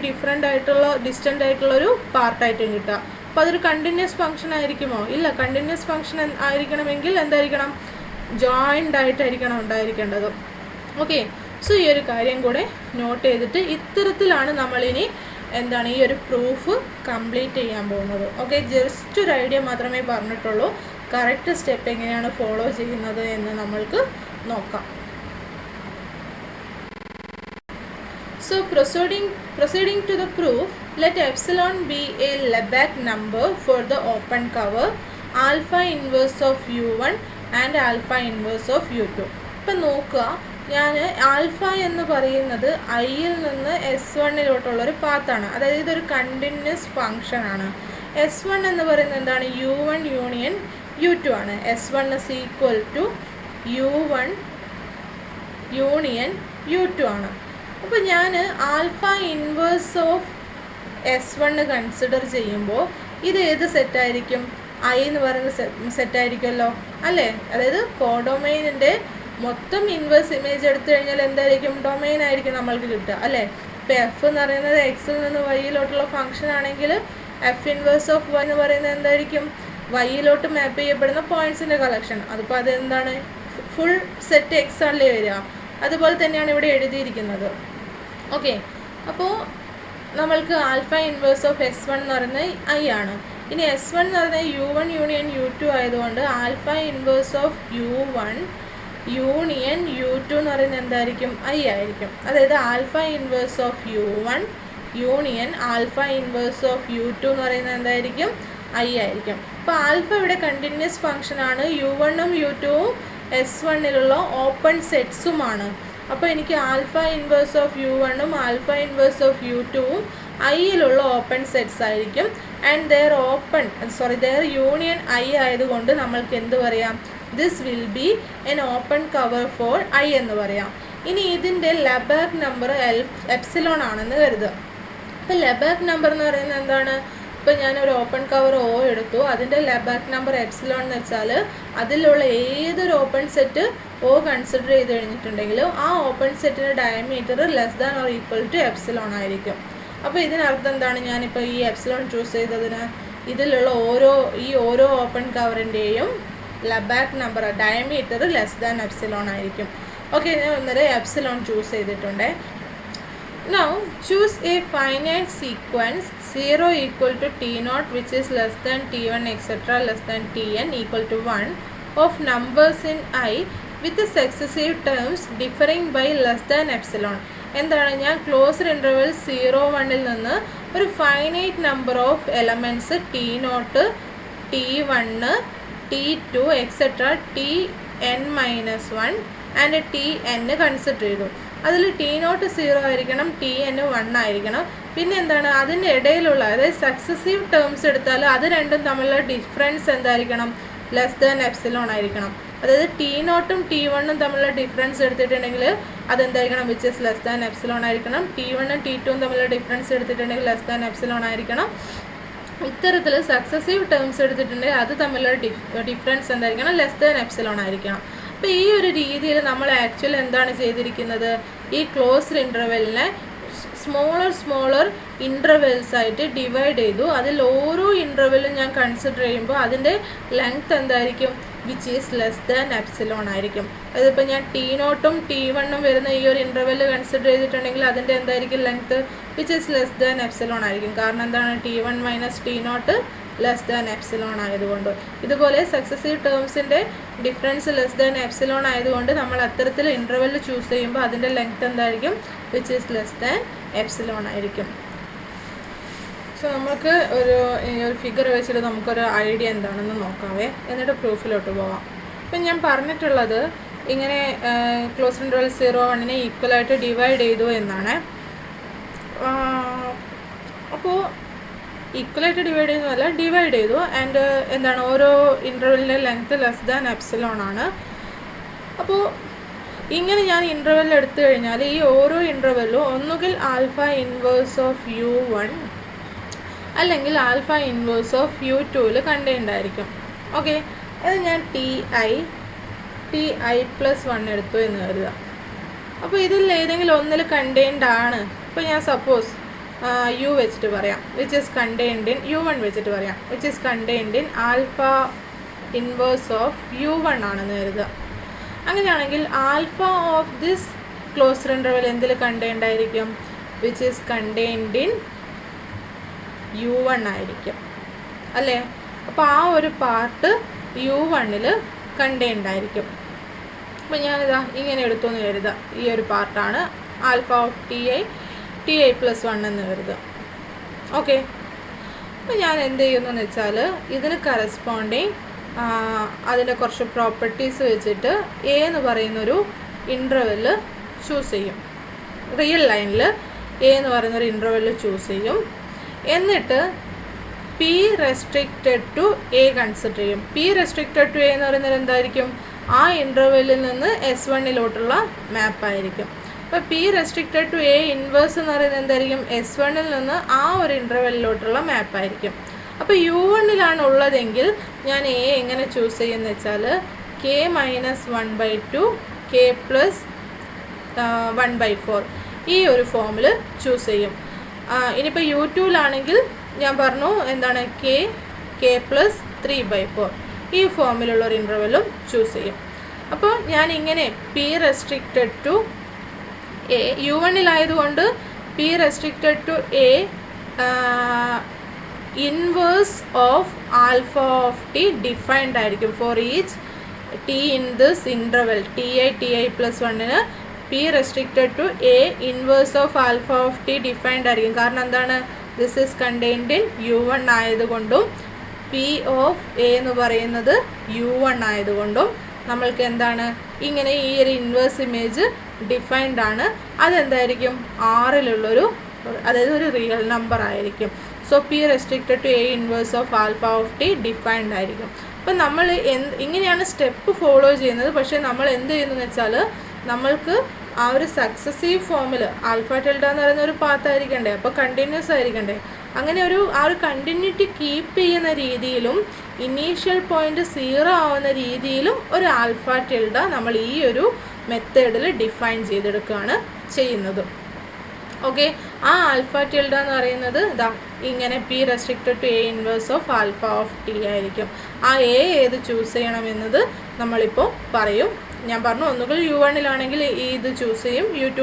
ഡിസ്റ്റൻ്റ് ആയിട്ടുള്ളൊരു പാർട്ടായിട്ടും കിട്ടുക. അപ്പോൾ അതൊരു കണ്ടിന്യൂസ് ഫംഗ്ഷൻ ആയിരിക്കുമോ? ഇല്ല. കണ്ടിന്യൂസ് ഫംഗ്ഷൻ ആയിരിക്കണമെങ്കിൽ എന്തായിരിക്കണം? ജോയിൻ്റ് ആയിട്ടായിരിക്കണം ഉണ്ടായിരിക്കേണ്ടത്. ഓക്കെ, സോ ഈ ഒരു കാര്യം കൂടെ നോട്ട് ചെയ്തിട്ട് ഇത്തരത്തിലാണ് നമ്മളിനി ഈ ഒരു പ്രൂഫ് കംപ്ലീറ്റ് ചെയ്യാൻ പോകുന്നത്. ഓക്കെ, ജസ്റ്റ് ഒരു ഐഡിയ മാത്രമേ പറഞ്ഞിട്ടുള്ളൂ. കറക്റ്റ് സ്റ്റെപ്പ് എങ്ങനെയാണ് ഫോളോ ചെയ്യുന്നത് എന്ന് നമ്മൾക്ക് നോക്കാം. So proceeding to the proof, let epsilon be a Lebesgue number for the open cover alpha inverse of u1 and alpha inverse of u2. ഇപ്പം നോക്കുക, ഞാൻ ആൽഫ എന്ന് പറയുന്നത് ഐയിൽ നിന്ന് S1-ലോട്ടുള്ളൊരു പാത്താണ്. അതായത് ഇതൊരു കണ്ടിന്യൂസ് ഫങ്ഷനാണ്. S1 എന്ന് പറയുന്നത് എന്താണ്? u1 യൂണിയൻ u2 ആണ്. S1 is equal to u1 union u2 ആണ്. അപ്പോൾ ഞാൻ alpha inverse of S1 consider ചെയ്യുമ്പോൾ ഇത് ഏത് സെറ്റായിരിക്കും? ഐ എന്ന് പറയുന്ന സെറ്റായിരിക്കുമല്ലോ അല്ലേ? അതായത് കോഡൊമൈനിൻ്റെ മൊത്തം ഇൻവേഴ്സ് ഇമേജ് എടുത്തു കഴിഞ്ഞാൽ എന്തായിരിക്കും? ഡൊമൈൻ ആയിരിക്കും നമ്മൾക്ക് കിട്ടുക അല്ലേ? ഇപ്പോൾ എഫ് എന്ന് പറയുന്നത് എക്സിൽ നിന്ന് വൈയിലോട്ടുള്ള ഫംഗ്ഷൻ ആണെങ്കിൽ എഫ് ഇൻവേഴ്സ് ഓഫ് വൈ എന്ന് പറയുന്നത് എന്തായിരിക്കും? വൈയിലോട്ട് മാപ്പ് ചെയ്യപ്പെടുന്ന പോയിൻറ്റ്സിൻ്റെ കളക്ഷൻ. അതിപ്പോൾ അതെന്താണ്? ഫുൾ സെറ്റ് എക്സ് ആണല്ലേ വരിക. അതുപോലെ തന്നെയാണ് ഇവിടെ എഴുതിയിരിക്കുന്നത്. ഓക്കെ, അപ്പോൾ നമ്മൾക്ക് ആൽഫ ഇൻവേഴ്സ് ഓഫ് S1 എന്ന് പറയുന്നത് ഐ ആണ്. ഇനി S1 എന്ന് പറയുന്നത് u1 യൂണിയൻ u2 ആയതുകൊണ്ട് alpha inverse of u1 union u2 എന്ന് പറയുന്നത് എന്തായിരിക്കും? ഐ ആയിരിക്കും. അതായത് alpha inverse of u1 union alpha inverse of u2 എന്ന് പറയുന്നത് എന്തായിരിക്കും? ഐ ആയിരിക്കും. അപ്പോൾ ആൽഫ ഇവിടെ കണ്ടിന്യൂസ് ഫംഗ്ഷനാണ്. u1ഉം u2ഉം S1-ലുള്ള ഓപ്പൺ സെറ്റ്സുമാണ്. അപ്പോൾ എനിക്ക് ആൽഫ ഇൻവേഴ്സ് ഓഫ് u1ഉം ആൽഫ ഇൻവേഴ്സ് ഓഫ് u2ഉം ഐയിലുള്ള ഓപ്പൺ സെറ്റ്സ് ആയിരിക്കും. ആൻഡ് ദെയർ യൂണിയൻ ഐ ആയതുകൊണ്ട് നമ്മൾക്ക് എന്ത് പറയാം? This will be an open cover for I എന്ന് പറയാം. ഇനി ഇതിൻ്റെ ലെബേഗ് നമ്പർ എപ്സിലോൺ ആണെന്ന് കരുതുക. അപ്പോൾ ലെബേഗ് നമ്പർ എന്ന് പറയുന്നത് എന്താണ്? ഇപ്പോൾ ഞാനൊരു ഓപ്പൺ കവർ O എടുത്തു, അതിൻ്റെ ലെബേഗ് നമ്പർ എപ്സിലോൺ എന്ന് വെച്ചാൽ അതിലുള്ള ഏതൊരു ഓപ്പൺ സെറ്റ് O കൺസിഡർ ചെയ്ത് കഴിഞ്ഞിട്ടുണ്ടെങ്കിലും ആ ഓപ്പൺ സെറ്റിൻ്റെ diameter less than or equal to epsilon ആയിരിക്കും. അപ്പോൾ ഇതിനർത്ഥം എന്താണ്? ഞാനിപ്പോൾ ഈ എപ്സിലോൺ ചൂസ് ചെയ്തതിന് ഇതിലുള്ള ഓരോ ഓപ്പൺ കവറിൻ്റെയും Lebesgue number diameter less than epsilon ആയിരിക്കും. ഓക്കെ, ഞാൻ ഒന്നര എപ്സിലോൺ ചൂസ് ചെയ്തിട്ടുണ്ട്. Now choose a finite sequence 0 equal to t0 which is less than t1 etc. less than tn equal to 1 of numbers in I with the successive terms differing by less than epsilon. എന്താണ്? ഞാൻ closed interval 0-1-ൽ നിന്ന് ഒരു finite number of elements t0 t1 t2 etcetera tn-1 and tn consider ചെയ്തു. അതിൽ t0 0 ആയിരിക്കണം, tn 1 ആയിരിക്കണം. പിന്നെ എന്താണ്? അതിൻ്റെ ഇടയിലുള്ള അതായത് സക്സസീവ് ടേംസ് എടുത്താൽ അത് രണ്ടും തമ്മിലുള്ള ഡിഫറൻസ് എന്തായിരിക്കണം? ലെസ് ദാൻ എപ്സിലോൺ ആയിരിക്കണം. അതായത് t0ഉം t1ഉം തമ്മിലുള്ള ഡിഫറൻസ് എടുത്തിട്ടുണ്ടെങ്കിൽ അതെന്തായിരിക്കണം? Which is less than epsilon ആയിരിക്കണം. t1ഉം t2ഉം തമ്മിലുള്ള ഡിഫറൻസ് എടുത്തിട്ടുണ്ടെങ്കിൽ ലെസ് ദാൻ എപ്സിലോൺ ആയിരിക്കണം. ഇത്തരത്തിൽ സക്സസീവ് ടേംസ് എടുത്തിട്ടുണ്ടെങ്കിൽ അത് തമ്മിലുള്ള ഡിഫറൻസ് എന്തായിരിക്കണം? ലെസ് ദാൻ എപ്സിലോൺ ആയിരിക്കണം. അപ്പോൾ ഈ ഒരു രീതിയിൽ നമ്മൾ ആക്ച്വലി എന്താണ് ചെയ്തിരിക്കുന്നത്? ഈ ക്ലോസ്ഡ് ഇൻ്റർവെല്ലിനെ സ്മോളർ ഇൻ്റർവെൽസ് ആയിട്ട് ഡിവൈഡ് ചെയ്തു. അതിൽ ഓരോ ഇൻ്റർവെല്ലും ഞാൻ കൺസിഡർ ചെയ്യുമ്പോൾ അതിൻ്റെ ലെങ്ത് എന്തായിരിക്കും? Which is less than epsilon ആയിരിക്കും. അതിപ്പോൾ ഞാൻ t0ഉം t1ഉം വരുന്ന ഈ ഒരു ഇൻ്റർവെല്ല് കൺസിഡർ ചെയ്തിട്ടുണ്ടെങ്കിൽ അതിൻ്റെ എന്തായിരിക്കും length? Which is less than epsilon ആയിരിക്കും. കാരണം എന്താണ്? t1 minus t0 less than epsilon ആയതുകൊണ്ട്. ഇതുപോലെ സക്സസീവ് ടേംസിൻ്റെ ഡിഫറൻസ് ലെസ് ദാൻ എപ്സിലോൺ ആയതുകൊണ്ട് നമ്മൾ അത്തരത്തിൽ ഇൻ്റർവെല്ല് ചൂസ് ചെയ്യുമ്പോൾ അതിൻ്റെ ലെങ്ത് എന്തായിരിക്കും? Which is less than epsilon ആയിരിക്കും. സോ നമുക്ക് ഒരു ഫിഗർ വെച്ചിട്ട് നമുക്കൊരു ഐഡിയ എന്താണെന്ന് നോക്കാവേ, എന്നിട്ട് പ്രൂഫിലോട്ട് പോവാം. ഇപ്പം ഞാൻ പറഞ്ഞിട്ടുള്ളത് ഇങ്ങനെ ക്ലോസ്ഡ് ഇൻ്റർവെൽ 0-1-നെ ഈക്വലായിട്ട് ഡിവൈഡ് ചെയ്തു എന്നാണ്. അപ്പോൾ ഈക്വലായിട്ട് ഡിവൈഡ് ചെയ്യുന്നതല്ല, ഡിവൈഡ് ചെയ്തു. ആൻഡ് എന്താണ്? ഓരോ ഇൻ്റർവെല്ലിൻ്റെ ലെങ്ത് ലെസ് ദാൻ എപ്സിലോൺ ആണ്. അപ്പോൾ ഇങ്ങനെ ഞാൻ ഇൻ്റർവെൽ എടുത്തു കഴിഞ്ഞാൽ ഈ ഓരോ ഇൻ്റർവെല്ലും ഒന്നുകിൽ ആൽഫ ഇൻവേഴ്സ് ഓഫ് u1 അല്ലെങ്കിൽ ആൽഫ ഇൻവേഴ്സ് ഓഫ് u2-ൽ കണ്ടെയ്ൻഡ് ആയിരിക്കും. ഓക്കെ, അത് ഞാൻ ti +1 എടുത്തു എന്ന് കരുതുക. അപ്പോൾ ഇതിൽ ഏതെങ്കിലും ഒന്നിൽ കണ്ടെയ്ൻഡ് ആണ്. ഇപ്പോൾ ഞാൻ സപ്പോസ് യു വെച്ചിട്ട് പറയാം, which is contained in U1 വെച്ചിട്ട് പറയാം, which is contained in alpha inverse of U1 ആണെന്ന് കരുതുക. അങ്ങനെയാണെങ്കിൽ alpha of this closed interval എന്തിൽ കണ്ടെയ്ൻഡ് ആയിരിക്കും? Which is contained in U1 ആയിരിക്കും അല്ലേ? അപ്പോൾ ആ ഒരു പാർട്ട് U1 കണ്ടെയ്ൻഡ് ആയിരിക്കും. അപ്പോൾ ഞാനിതാ ഇങ്ങനെ എടുത്തു എന്ന് കരുതുക. ഈ ഒരു പാർട്ടാണ് ആൽഫ ഓഫ് ti+1 എന്ന് കരുതുക. ഓക്കെ, അപ്പോൾ ഞാൻ എന്ത് ചെയ്യുന്നതെന്ന് വെച്ചാൽ ഇതിന് കറസ്പോണ്ടിങ് അതിൻ്റെ കുറച്ച് പ്രോപ്പർട്ടീസ് വെച്ചിട്ട് എ എന്ന് പറയുന്നൊരു ഇൻ്റർവെല് ചൂസ് ചെയ്യും. റിയൽ ലൈനിൽ എ എന്ന് പറയുന്നൊരു ഇൻ്റർവെല് ചൂസ് ചെയ്യും. എന്നിട്ട് P restricted to A consider ചെയ്യും. പി റെസ്ട്രിക്റ്റഡ് ടു എ എന്ന് പറയുന്നത് എന്തായിരിക്കും? ആ ഇൻ്റർവെല്ലിൽ നിന്ന് S1 മാപ്പായിരിക്കും. അപ്പോൾ P restricted to A inverse എന്ന് പറയുന്നത് എന്തായിരിക്കും? S1 നിന്ന് ആ ഒരു ഇൻ്റർവെല്ലിലോട്ടുള്ള മാപ്പായിരിക്കും. അപ്പോൾ U1 ഉള്ളതെങ്കിൽ ഞാൻ എ എങ്ങനെ ചൂസ് ചെയ്യുമെന്ന് വെച്ചാൽ k-1/2 k+1/4 ഈ ഒരു ഫോമിൽ ചൂസ് ചെയ്യും. ഇനിയിപ്പോൾ U2 ഞാൻ പറഞ്ഞു എന്താണ് k+3/4 ഈ ഫോമിലുള്ളൊരു ഇൻ്റർവെല്ലും ചൂസ് ചെയ്യും. അപ്പോൾ ഞാൻ ഇങ്ങനെ P restricted to a U1 P restricted to A inverse of alpha of T defined ആയിരിക്കും for each T in this interval ti+1 P restricted to A inverse of alpha of T defined ആയിരിക്കും. കാരണം എന്താണ്? This is contained in U1 ആയതുകൊണ്ടും P of A എന്ന് പറയുന്നത് U1 ആയതുകൊണ്ടും നമ്മൾക്ക് എന്താണ് ഇങ്ങനെ ഈ ഒരു ഇൻവേഴ്സ് ഇമേജ് ഡിഫൈൻഡ് ആണ്. അതെന്തായിരിക്കും? ആറിലുള്ളൊരു, അതായത് ഒരു റിയൽ നമ്പർ ആയിരിക്കും. So p restricted to A inverse of alpha of T defined ആയിരിക്കും. അപ്പം നമ്മൾ ഇങ്ങനെയാണ് സ്റ്റെപ്പ് ഫോളോ ചെയ്യുന്നത്. പക്ഷേ നമ്മൾ എന്ത് ചെയ്യുന്നതെന്ന് വെച്ചാൽ നമ്മൾക്ക് ആ ഒരു സക്സസീവ് ഫോമിൽ ആൽഫ ടിൽഡ എന്ന് പറയുന്ന ഒരു പാത്ത് ആയിരിക്കണ്ടേ, അപ്പോൾ കണ്ടിന്യൂസ് ആയിരിക്കണ്ടേ. അങ്ങനെ ആ ഒരു കണ്ടിന്യൂറ്റി കീപ്പ് ചെയ്യുന്ന രീതിയിലും ഇനീഷ്യൽ പോയിന്റ് 0 ആവുന്ന രീതിയിലും ഒരു ആൽഫ ടിൽഡ നമ്മൾ ഈ ഒരു മെത്തേഡിൽ ഡിഫൈൻ ചെയ്തെടുക്കുകയാണ് ചെയ്യുന്നത്. ഓക്കെ, ആ ആൽഫ ടിൽഡ എന്ന് പറയുന്നത് ഇതാ ഇങ്ങനെ P restricted to A inverse of alpha of t ആയിരിക്കും. ആ എ ഏത് ചൂസ് ചെയ്യണമെന്നത് നമ്മളിപ്പോൾ പറയും. ഞാൻ പറഞ്ഞു, ഒന്നുകിൽ U1 ഇത് ചൂസ് ചെയ്യും, U2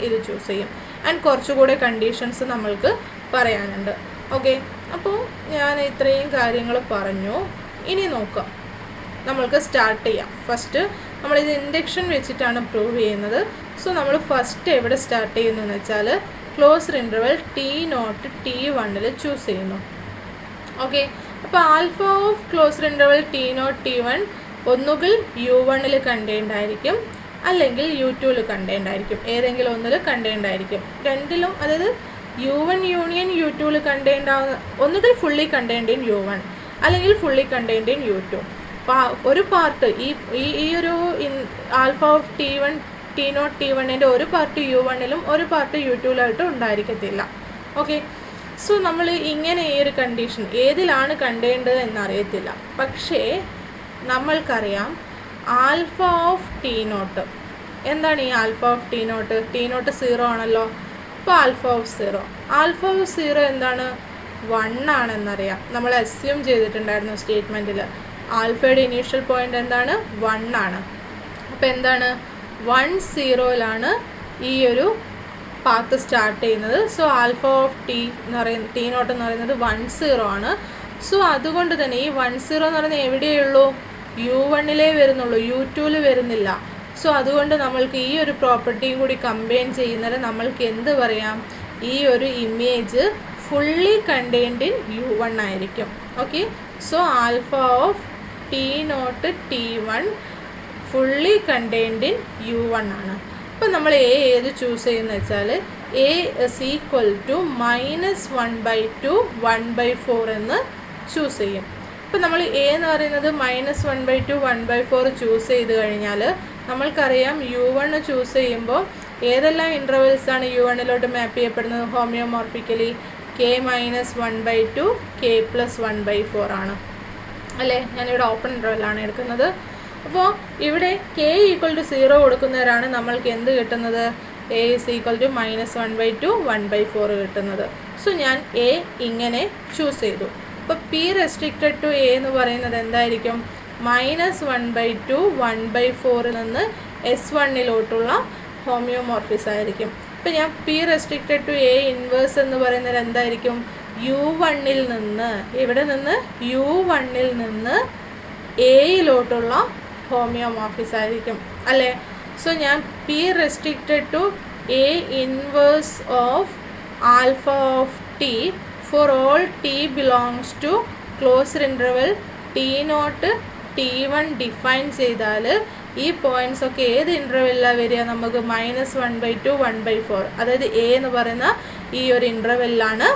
ഇത് ചൂസ് ചെയ്യും. ആൻഡ് കുറച്ചുകൂടെ കണ്ടീഷൻസ് നമ്മൾക്ക് പറയാനുണ്ട്. ഓക്കെ, അപ്പോൾ ഞാൻ ഇത്രയും കാര്യങ്ങൾ പറഞ്ഞു. ഇനി നോക്കാം, നമ്മൾക്ക് സ്റ്റാർട്ട് ചെയ്യാം. ഫസ്റ്റ് നമ്മളിത് ഇൻഡക്ഷൻ വെച്ചിട്ടാണ് പ്രൂവ് ചെയ്യുന്നത്. സോ നമ്മൾ ഫസ്റ്റ് എവിടെ സ്റ്റാർട്ട് ചെയ്യുന്നതെന്ന് വെച്ചാൽ closed interval T0 T1 choose ചെയ്യുന്നു. ഓക്കെ, അപ്പോൾ alpha of closed interval T0 T1 ഒന്നുകിൽ U1 കണ്ടെയ്ൻഡ് ആയിരിക്കും, അല്ലെങ്കിൽ U2 കണ്ടെയ്ൻഡ് ആയിരിക്കും. ഏതെങ്കിലും ഒന്നിൽ കണ്ടെയ്ൻഡ് ആയിരിക്കും. രണ്ടിലും, അതായത് U1 യൂണിയൻ U2 കണ്ടെയ്ൻഡ് ആവുന്ന, ഒന്നുകിൽ ഫുള്ളി കണ്ടെയ്ൻഡ് ഇൻ U1 അല്ലെങ്കിൽ ഫുള്ളി കണ്ടെയ്ൻഡ് ഇൻ U2. ഒരു പാർട്ട് ഈ ഒരു ആൽഫ ഓഫ് T0 T1 ഒരു പാർട്ട് U1 ഒരു പാർട്ട് U2 ഉണ്ടായിരിക്കത്തില്ല. ഓക്കെ, സോ നമ്മൾ ഇങ്ങനെ ഈ ഒരു കണ്ടീഷൻ ഏതിലാണ് കണ്ടെയ്ൻഡ് എന്നറിയത്തില്ല. പക്ഷേ നമ്മൾക്കറിയാം ആൽഫ ഓഫ് T0 എന്താണ്? ഈ ആൽഫ ഓഫ് T0 0 ആണല്ലോ. അപ്പോൾ ആൽഫ ഓഫ് 0 എന്താണ്? 1 ആണെന്നറിയാം. നമ്മൾ അസ്യൂം ചെയ്തിട്ടുണ്ടായിരുന്നു സ്റ്റേറ്റ്മെൻറ്റിൽ. ആൽഫയുടെ ഇനീഷ്യൽ പോയിൻ്റ് എന്താണ്? 1 ആണ്. അപ്പോൾ എന്താണ്? 1 0 ഈ ഒരു പാത്ത് സ്റ്റാർട്ട് ചെയ്യുന്നത്. സോ ആൽഫ ഓഫ് T0 എന്ന് പറയുന്നത് 1 0 ആണ്. സോ അതുകൊണ്ട് തന്നെ ഈ 1 0 എന്ന് പറയുന്നത് എവിടെയുള്ളൂ? U1 വരുന്നുള്ളൂ, U2 വരുന്നില്ല. സോ അതുകൊണ്ട് നമ്മൾക്ക് ഈ ഒരു പ്രോപ്പർട്ടിയും കൂടി കമ്പൈൻ ചെയ്യുന്നത് നമ്മൾക്ക് എന്ത് പറയാം? ഈ ഒരു image fully contained in U1 ആയിരിക്കും. Okay, so alpha of T0 T1 fully contained in U1 ആണ്. അപ്പോൾ നമ്മൾ എ ഏത് ചൂസ് ചെയ്യുന്നത് വെച്ചാൽ A = -1/2 1/4 എന്ന് ചൂസ് ചെയ്യും. അപ്പോൾ നമ്മൾ എ എന്ന് പറയുന്നത് -1/2 1/4 ചൂസ് ചെയ്ത് കഴിഞ്ഞാൽ നമ്മൾക്കറിയാം U1 ചൂസ് ചെയ്യുമ്പോൾ ഏതെല്ലാം ഇൻ്റർവെൽസാണ് U1 മാപ്പ് ചെയ്യപ്പെടുന്നത് ഹോമിയോമോർഫിക്കലി? k-1/2 k+1/4 ആണ് അല്ലേ? ഞാനിവിടെ ഓപ്പൺ ഇൻ്റർവെല്ലാണ് എടുക്കുന്നത്. അപ്പോൾ ഇവിടെ k ഈക്വൽ ടു 0 കൊടുക്കുന്നവരാണ് നമ്മൾക്ക് എന്ത് കിട്ടുന്നത്? a is equal to -1/2 1/4 കിട്ടുന്നത്. സോ ഞാൻ a ഇങ്ങനെ ചൂസ് ചെയ്തു. അപ്പോൾ p റെസ്ട്രിക്റ്റഡ് ടു a എന്ന് പറയുന്നത് എന്തായിരിക്കും? -1/2 1/4 നിന്ന് S1-ലോട്ടുള്ള ഹോമിയോമോർഫിസ് ആയിരിക്കും. അപ്പോൾ ഞാൻ p restricted to a inverse എന്ന് പറയുന്നത് എന്തായിരിക്കും? U1-ൽ നിന്ന്, ഇവിടെ നിന്ന് U1-ൽ നിന്ന് എയിലോട്ടുള്ള ഹോമിയോമോർഫിസ് ആയിരിക്കും അല്ലേ? സോ ഞാൻ p restricted to a inverse of alpha of t for all t belongs to closed interval t0 t1 define ചെയ്താൽ ഈ പോയിൻറ്റ്സ് ഒക്കെ ഏത് ഇൻ്റർവെല്ലാണ് വരിക? നമുക്ക് -1/2 1/4, അതായത് a എന്ന് പറയുന്ന ഈ ഒരു ഇൻ്റർവെല്ലാണ്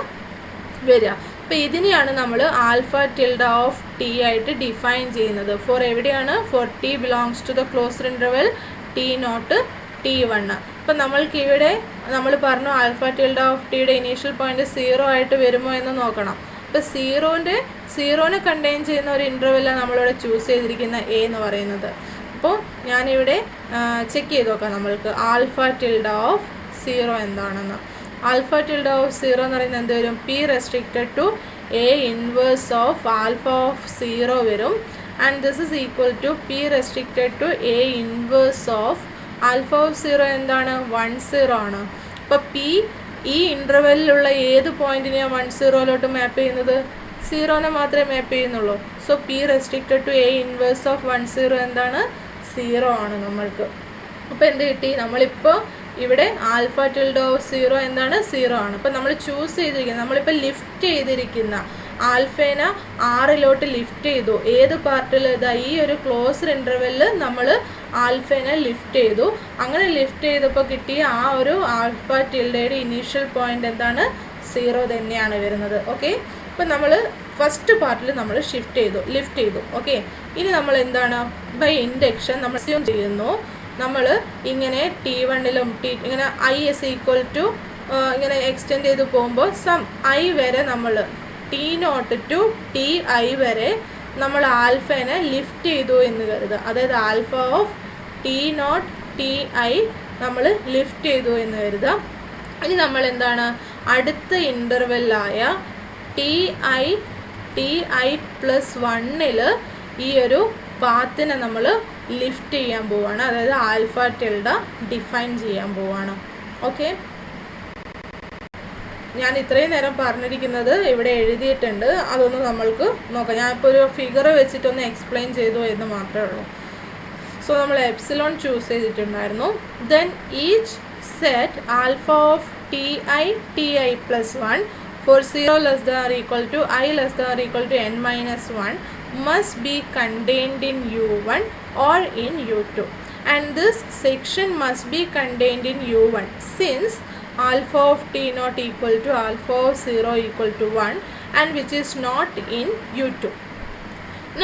വരിക. അപ്പോൾ ഇതിനെയാണ് നമ്മൾ ആൽഫ ടിൽഡ ഓഫ് ടി ആയിട്ട് ഡിഫൈൻ ചെയ്യുന്നത്. ഫോർ എവിടെയാണ്? For t belongs to the closed interval t0 t1. അപ്പം നമ്മൾക്ക് ഇവിടെ നമ്മൾ പറഞ്ഞു ആൽഫ ടിൽഡ ഓഫ് ടിയുടെ ഇനീഷ്യൽ പോയിന്റ് 0 ആയിട്ട് വരുമോ എന്ന് നോക്കണം. അപ്പോൾ സീറോനെ കണ്ടെയ്ൻ ചെയ്യുന്ന ഒരു ഇൻ്റർവെല്ലാണ് നമ്മളിവിടെ ചൂസ് ചെയ്തിരിക്കുന്ന a എന്ന് പറയുന്നത്. അപ്പോൾ ഞാനിവിടെ ചെക്ക് ചെയ്ത് നോക്കാം നമ്മൾക്ക് ആൽഫ ടിൽഡ ഓഫ് 0 എന്താണെന്ന്. ആൽഫ ടിൽഡ ഓഫ് 0 എന്ന് പറയുന്നത് എന്ത് വരും? p restricted to a inverse of alpha of 0 വരും. And this is equal to p restricted to a inverse of alpha of 0 എന്താണ്? 10 ആണ്. അപ്പോൾ p ഈ ഇൻ്റർവെല്ലിലുള്ള ഏത് പോയിന്റിനെയാണ് 10-ലോട്ട് മാപ്പ് ചെയ്യുന്നത്? 0-നെ മാത്രമേ മാപ്പ് ചെയ്യുന്നുള്ളൂ. So p restricted to a inverse of 10 എന്താണ്? 0 ആണ് നമ്മൾക്ക്. അപ്പോൾ എന്ത് കിട്ടി? നമ്മളിപ്പോൾ ഇവിടെ ആൽഫ ടിൽഡ ഓഫ് 0 എന്താണ്? 0 ആണ്. അപ്പോൾ നമ്മൾ ചൂസ് ചെയ്തിരിക്കുന്നത്, നമ്മളിപ്പോൾ ലിഫ്റ്റ് ചെയ്തിരിക്കുന്ന ആൽഫേനെ ആറിലോട്ട് ലിഫ്റ്റ് ചെയ്തു. ഏത് പാർട്ടിൽ? ഇതാ ഈ ഒരു ക്ലോസ്ഡ് ഇൻ്റർവെല്ലിൽ നമ്മൾ ആൽഫേനെ ലിഫ്റ്റ് ചെയ്തു. അങ്ങനെ ലിഫ്റ്റ് ചെയ്തപ്പോൾ കിട്ടിയ ആ ഒരു ആൽഫ ടിൽഡയുടെ ഇനീഷ്യൽ പോയിന്റ് എന്താണ്? 0 തന്നെയാണ് വരുന്നത്. ഓക്കെ, അപ്പോൾ നമ്മൾ ഫസ്റ്റ് പാർട്ടിൽ നമ്മൾ ലിഫ്റ്റ് ചെയ്തു. ഓക്കെ, ഇനി നമ്മൾ എന്താണ്? ബൈ ഇൻഡക്ഷൻ നമ്മൾ അസ്യൂം ചെയ്യുന്നു നമ്മൾ ഇങ്ങനെ T1-ലും ഇങ്ങനെ i is equal to ഇങ്ങനെ എക്സ്റ്റെൻഡ് ചെയ്ത് പോകുമ്പോൾ സം i വരെ നമ്മൾ T0 ടു Ti വരെ നമ്മൾ ആൽഫേനെ ലിഫ്റ്റ് ചെയ്തു എന്ന് കരുതുക. അതായത് ആൽഫ ഓഫ് T0 Ti നമ്മൾ ലിഫ്റ്റ് ചെയ്തു എന്ന് കരുതുക. ഇനി നമ്മൾ എന്താണ്? അടുത്ത ഇൻ്റർവെല്ലായ Ti+1-ൽ ഈ ഒരു പാത്തിനെ നമ്മൾ ലിഫ്റ്റ് ചെയ്യാൻ പോവുകയാണ്. അതായത് ആൽഫ ടിൽഡ ഡിഫൈൻ ചെയ്യാൻ പോവുകയാണ്. ഓക്കെ, ഞാൻ ഇത്രയും നേരം പറഞ്ഞിരിക്കുന്നത് ഇവിടെ എഴുതിയിട്ടുണ്ട്, അതൊന്ന് നമ്മൾക്ക് നോക്കാം. ഞാനിപ്പോൾ ഒരു ഫിഗർ വെച്ചിട്ടൊന്ന് എക്സ്പ്ലെയിൻ ചെയ്തു എന്ന് മാത്രമേ ഉള്ളൂ. സോ നമ്മൾ എപ്സിലോൺ ചൂസ് ചെയ്തിട്ടുണ്ടായിരുന്നു. Then each set alpha of Ti+1 for 0 less than or equal to I less than or equal to n-1 must be contained in U1 or in U2, and this section must be contained in U1 since alpha of T0 equal to alpha of 0 equal to 1 and which is not in U2.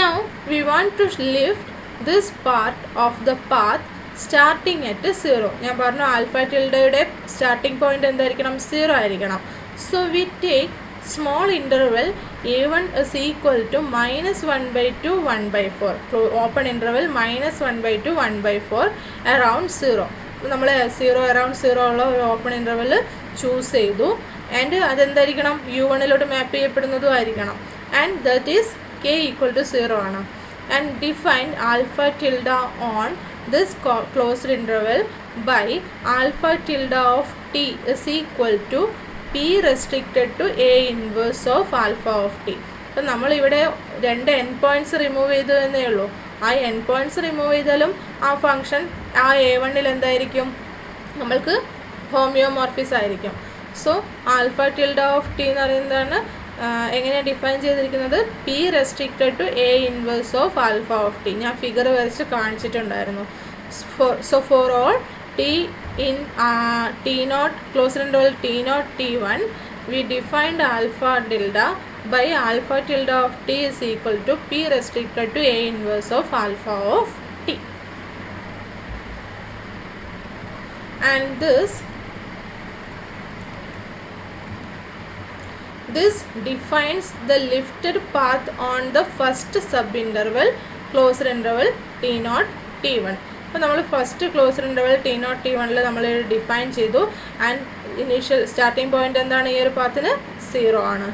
Now we want to lift this part of the path starting at 0. ഞാൻ പറഞ്ഞു alpha ടിൽഡയുടെ starting point എന്തായിരിക്കണം? 0 ആയിരിക്കണം. So we take small interval a1 is equal to -1/2 1/4, open interval -1/2 1/4 around 0. നമ്മൾ 0 around 0 ഉള്ള ഒരു open interval choose ചെയ്തു. And അതെന്തായിരിക്കണം? U1-ലോട്ട് മാപ്പ് ചെയ്യപ്പെടുന്നതും ആയിരിക്കണം. And that is k equal to 0 ആണ്. And define alpha tilde on this closed interval by alpha tilde of t is equal to p restricted to a inverse of alpha of t. അപ്പം നമ്മളിവിടെ 2 N points remove ചെയ്തു എന്നേ ഉള്ളൂ. ആ N points remove ചെയ്താലും ആ function ആ a1-ൽ എന്തായിരിക്കും? നമ്മൾക്ക് ഹോമിയോമോർഫിസ് ആയിരിക്കും. So alpha tilde of T എന്ന് പറയുന്നതാണ് എങ്ങനെയാണ് ഡിഫൈൻ ചെയ്തിരിക്കുന്നത്? p restricted to a inverse of alpha of T. ഞാൻ ഫിഗർ വരച്ച് കാണിച്ചിട്ടുണ്ടായിരുന്നു. So for all t in T0 closed interval T0 T1 we defined alpha tilde by alpha tilde of t is equal to p restricted to a inverse of alpha of t, and this defines the lifted path on the first subinterval closed interval T0 T1. അപ്പോൾ നമ്മൾ first closed interval T0 T1 നമ്മൾ define ചെയ്തു. And initial starting point എന്താണ്? ഈ ഒരു പാത്തിന് 0 ആണ്.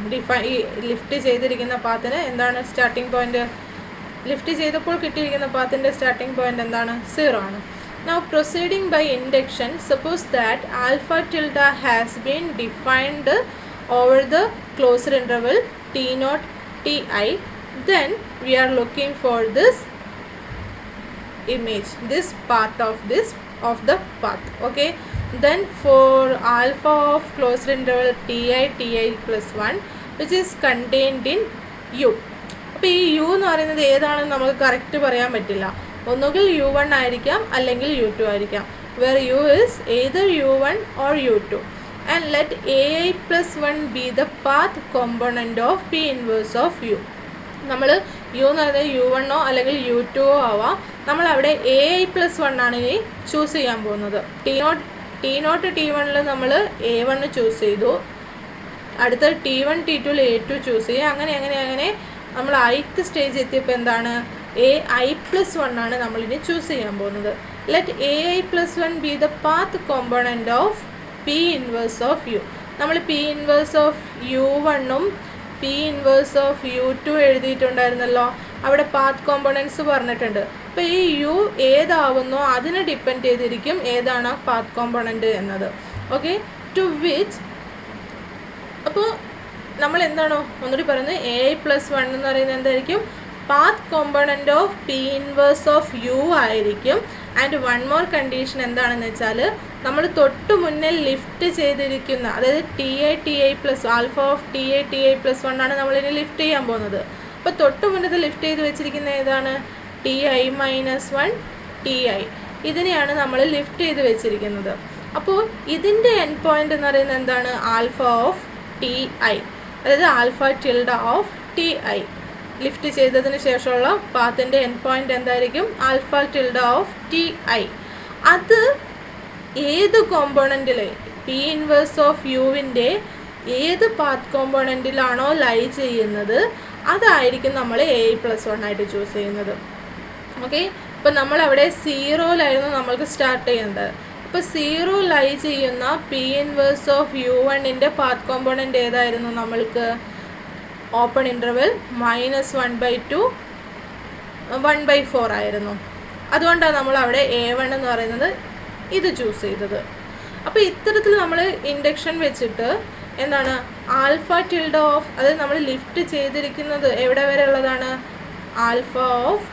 ഈ lift ചെയ്തിരിക്കുന്ന പാത്തിന് എന്താണ് സ്റ്റാർട്ടിംഗ് പോയിന്റ്? ലിഫ്റ്റ് ചെയ്തപ്പോൾ കിട്ടിയിരിക്കുന്ന പാത്തിൻ്റെ സ്റ്റാർട്ടിംഗ് പോയിന്റ് എന്താണ്? 0 ആണ്. Now proceeding by induction, suppose that alpha tilde has been defined over the closed interval T0 Ti, then we are looking for this image, this part of the path. Okay, then for alpha of closed interval Ti plus 1 which is contained in U. അപ്പോൾ ഈ U എന്ന് പറയുന്നത് ഏതാണെന്ന് നമുക്ക് correct പറയാൻ പറ്റില്ല. ഒന്നുകിൽ U1 ആയിരിക്കാം അല്ലെങ്കിൽ U2 ആയിരിക്കാം. where U is either U1 or U2. and let Ai plus 1 be the path component of P inverse of U. നമ്മൾ U എന്ന് പറയുന്നത് U1 അല്ലെങ്കിൽ U2 ആവാം. നമ്മൾ അവിടെ Ai plus 1 ആണ് ഇനി ചൂസ് ചെയ്യാൻ പോകുന്നത്. T0 T1 നമ്മൾ A1 ചൂസ് ചെയ്തു. അടുത്ത T1 T2 A2 ചൂസ് ചെയ്യുക. അങ്ങനെ നമ്മൾ ith സ്റ്റേജ് എത്തിയപ്പോൾ എന്താണ്? Ai plus 1 ആണ് നമ്മളിനി ചൂസ് ചെയ്യാൻ പോകുന്നത്. Let Ai plus 1 be the path component of P inverse of U. നമ്മൾ P inverse of U1 P inverse of U2 എഴുതിയിട്ടുണ്ടായിരുന്നല്ലോ. അവിടെ പാത്ത് കോമ്പോണൻസ് പറഞ്ഞിട്ടുണ്ട്. അപ്പോൾ ഈ U ഏതാവുന്നോ അതിനെ ഡിപ്പെൻഡ് ചെയ്തിരിക്കും ഏതാണ് പാത്ത് കോമ്പോണൻറ്റ് എന്നത്. ഓക്കെ, ടു വിച്ച് അപ്പോൾ നമ്മൾ എന്താണോ ഒന്നുകൂടി പറയുന്നത് Ai plus 1 എന്ന് പറയുന്നത് എന്തായിരിക്കും? Path component of P inverse of U ആയിരിക്കും. ആൻഡ് വൺ മോർ കണ്ടീഷൻ എന്താണെന്ന് വെച്ചാൽ നമ്മൾ തൊട്ട് മുന്നിൽ ലിഫ്റ്റ് ചെയ്തിരിക്കുന്ന, അതായത് Ti plus alpha of Ti plus 1 ആണ് നമ്മളിനി ലിഫ്റ്റ് ചെയ്യാൻ പോകുന്നത്. അപ്പോൾ തൊട്ട് മുന്നത്ത് ലിഫ്റ്റ് ചെയ്ത് വെച്ചിരിക്കുന്ന ഏതാണ്? Ti minus 1 Ti. ഇതിനെയാണ് നമ്മൾ ലിഫ്റ്റ് ചെയ്ത് വെച്ചിരിക്കുന്നത്. അപ്പോൾ ഇതിൻ്റെ എൻഡ് പോയിന്റ് എന്ന് പറയുന്നത് എന്താണ്? ആൽഫ ഓഫ് Ti, അതായത് alpha tilde of Ti. Lift ചെയ്തതിന് ശേഷമുള്ള പാത്തിൻ്റെ എൻഡ് പോയിന്റ് എന്തായിരിക്കും? Alpha tilde of Ti. അത് ഏത് കോമ്പോണൻറ്റിൽ P ഇൻവേഴ്സ് ഓഫ് യുവിൻ്റെ ഏത് പാത്ത് കോമ്പോണൻറ്റിലാണോ ലൈ ചെയ്യുന്നത് അതായിരിക്കും നമ്മൾ Ai plus 1 ആയിട്ട് ചൂസ് ചെയ്യുന്നത്. ഓക്കെ, ഇപ്പം നമ്മളവിടെ 0 നമ്മൾക്ക് സ്റ്റാർട്ട് ചെയ്യുന്നത്. അപ്പോൾ 0 ലൈ ചെയ്യുന്ന P ഇൻവേഴ്സ് ഓഫ് U1ൻ്റെ പാത്ത് കോമ്പോണൻറ്റ് ഏതായിരുന്നു? നമ്മൾക്ക് ഓപ്പൺ ഇൻ്റർവെൽ -1/2 1/4 ആയിരുന്നു. അതുകൊണ്ടാണ് നമ്മൾ അവിടെ A1 എന്ന് പറയുന്നത് ഇത് ചൂസ് ചെയ്തത്. അപ്പോൾ ഇത്തരത്തിൽ നമ്മൾ ഇൻഡക്ഷൻ വെച്ചിട്ട് എന്താണ് ആൽഫ ടിൽഡ ഓഫ്, അതായത് നമ്മൾ ലിഫ്റ്റ് ചെയ്തിരിക്കുന്നത് എവിടെ വരെ ഉള്ളതാണ്? ആൽഫ ഓഫ്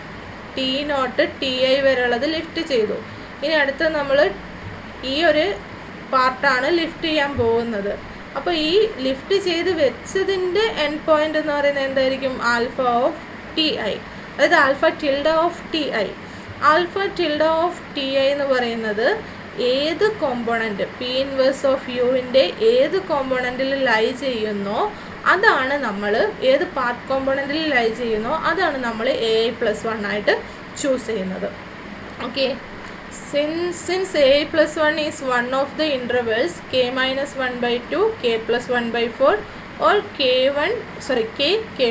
T0 Ti വരെ ഉള്ളത് ലിഫ്റ്റ് ചെയ്തു. ഇനി അടുത്ത് നമ്മൾ ഈ ഒരു പാർട്ടാണ് ലിഫ്റ്റ് ചെയ്യാൻ പോകുന്നത്. അപ്പോൾ ഈ ലിഫ്റ്റ് ചെയ്ത് വെച്ചതിൻ്റെ എൻഡ് പോയിന്റ് എന്ന് പറയുന്നത് എന്തായിരിക്കും? ആൽഫ ഓഫ് Ti, അതായത് alpha tilde of Ti. Alpha tilde of Ti എന്ന് പറയുന്നത് ഏത് കോമ്പോണൻറ്റ് P ഇൻവേഴ്സ് ഓഫ് യുവിൻ്റെ ഏത് കോമ്പോണൻറ്റിൽ ലൈ ചെയ്യുന്നോ അതാണ് നമ്മൾ, ഏത് പാത്ത് കോമ്പോണൻറ്റിൽ ലൈ ചെയ്യുന്നോ അതാണ് നമ്മൾ Ai plus 1 ആയിട്ട് ചൂസ് ചെയ്യുന്നത്. Okay, since Ai plus 1 is one of the intervals k minus 1/2, k plus 1/4 or k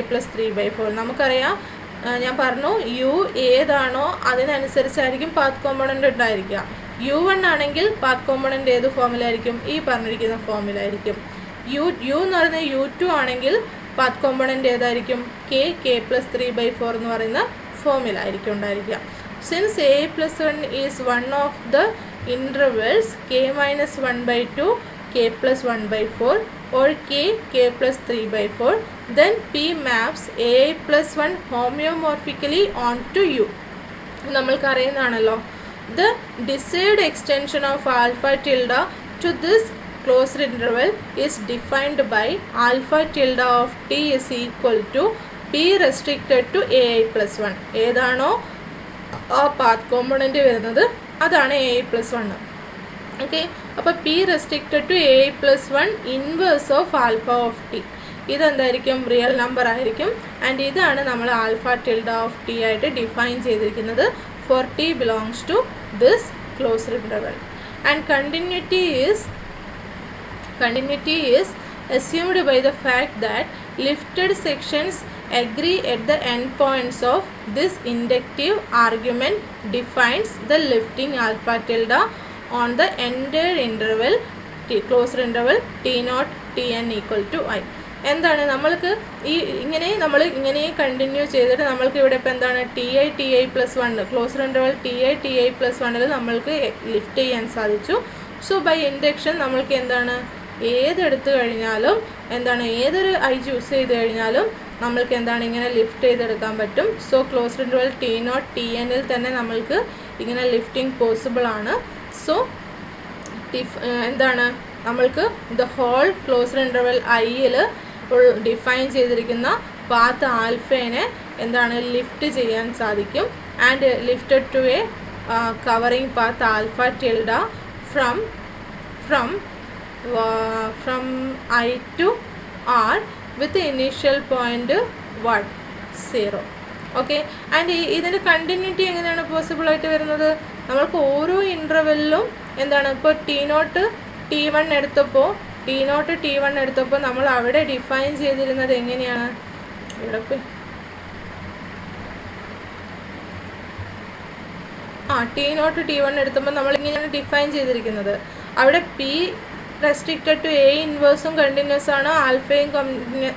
plus 3/4. നമുക്കറിയാം, ഞാൻ പറഞ്ഞു U ഏതാണോ അതിനനുസരിച്ചായിരിക്കും പാത്ത് കോമ്പോണൻ്റ് ഉണ്ടായിരിക്കുക. U1 ആണെങ്കിൽ പാത്ത് കോമ്പോണൻ്റ് ഏത് ഫോമിലായിരിക്കും? ഈ പറഞ്ഞിരിക്കുന്ന ഫോമിലായിരിക്കും. U എന്ന് പറയുന്നത് U2 ആണെങ്കിൽ പാത്ത് കോമ്പോണൻ്റ് ഏതായിരിക്കും? k plus 3/4 എന്ന് പറയുന്ന ഫോമിലായിരിക്കും ഉണ്ടായിരിക്കുക. Since Ai plus 1 is one of the intervals k minus 1/2, k plus 1/4 or k plus 3/4, then P maps Ai plus 1 homeomorphically onto U. നമ്മൾക്ക് അറിയുന്നതാണല്ലോ. The desired extension of alpha tilde to this closed interval is defined by alpha tilde of T is equal to P restricted to Ai plus 1. ഏതാണോ ആ path component വരുന്നത് അതാണ് Ai plus 1. Okay, അപ്പോൾ P restricted to Ai plus 1 inverse of alpha of T. ഇതെന്തായിരിക്കും? Real number ആയിരിക്കും. And ഇതാണ് നമ്മൾ alpha tilde of T ആയിട്ട് ഡിഫൈൻ ചെയ്തിരിക്കുന്നത് for T belongs to this closed interval. And continuity is assumed by the fact that lifted sections agree at the endpoints of this inductive argument defines the lifting alpha tilde on the entire interval closed interval t naught tn equal to I. എന്താണ് നമ്മൾക്ക് നമ്മൾ ഇങ്ങനെ continue ചെയ്തിട്ട് നമ്മൾക്ക് ഇവിടെ ഇപ്പോൾ എന്താണ് ti+1 closed interval ti+1 നമ്മൾക്ക് ലിഫ്റ്റ് ചെയ്യാൻ സാധിച്ചു. സോ ബൈ ഇൻഡക്ഷൻ നമ്മൾക്ക് എന്താണ് ഏതെടുത്തു കഴിഞ്ഞാലും എന്താണ് ഏതൊരു ഐ ചൂസ് ചെയ്ത് കഴിഞ്ഞാലും നമ്മൾക്ക് എന്താണ് ഇങ്ങനെ ലിഫ്റ്റ് ചെയ്തെടുക്കാൻ പറ്റും. സോ ക്ലോസ്ഡ് ഇൻ്റർവൽ t0 tnൽ തന്നെ നമ്മൾക്ക് ഇങ്ങനെ ലിഫ്റ്റിംഗ് പോസിബിൾ ആണ്. സോ എന്താണ് നമ്മൾക്ക് ദ ഹോൾ ക്ലോസ്ഡ് ഇൻ്റർവൽ ഐയിൽ ഡിഫൈൻ ചെയ്തിരിക്കുന്ന പാത്ത് ആൽഫേനെ എന്താണ് ലിഫ്റ്റ് ചെയ്യാൻ സാധിക്കും. And lifted to a covering path alpha tilde from I to R with the initial point 0. Okay. And ഇതിൻ്റെ കണ്ടിന്യൂറ്റി എങ്ങനെയാണ് പോസിബിൾ ആയിട്ട് വരുന്നത്? നമ്മൾക്ക് ഓരോ ഇൻ്റർവെല്ലിലും എന്താണ് ഇപ്പോൾ t0 t1 എടുത്തപ്പോൾ നമ്മൾ അവിടെ ഡിഫൈൻ ചെയ്തിരുന്നത് എങ്ങനെയാണ്? ഇവിടെ t0 t1 എടുത്തപ്പോൾ നമ്മൾ ഇങ്ങനെയാണ് ഡിഫൈൻ ചെയ്തിരിക്കുന്നത്. അവിടെ p റെസ്ട്രിക്റ്റഡ് ടു a ഇൻവേഴ്സും കണ്ടിന്യൂസ് ആണ്, ആൽഫയും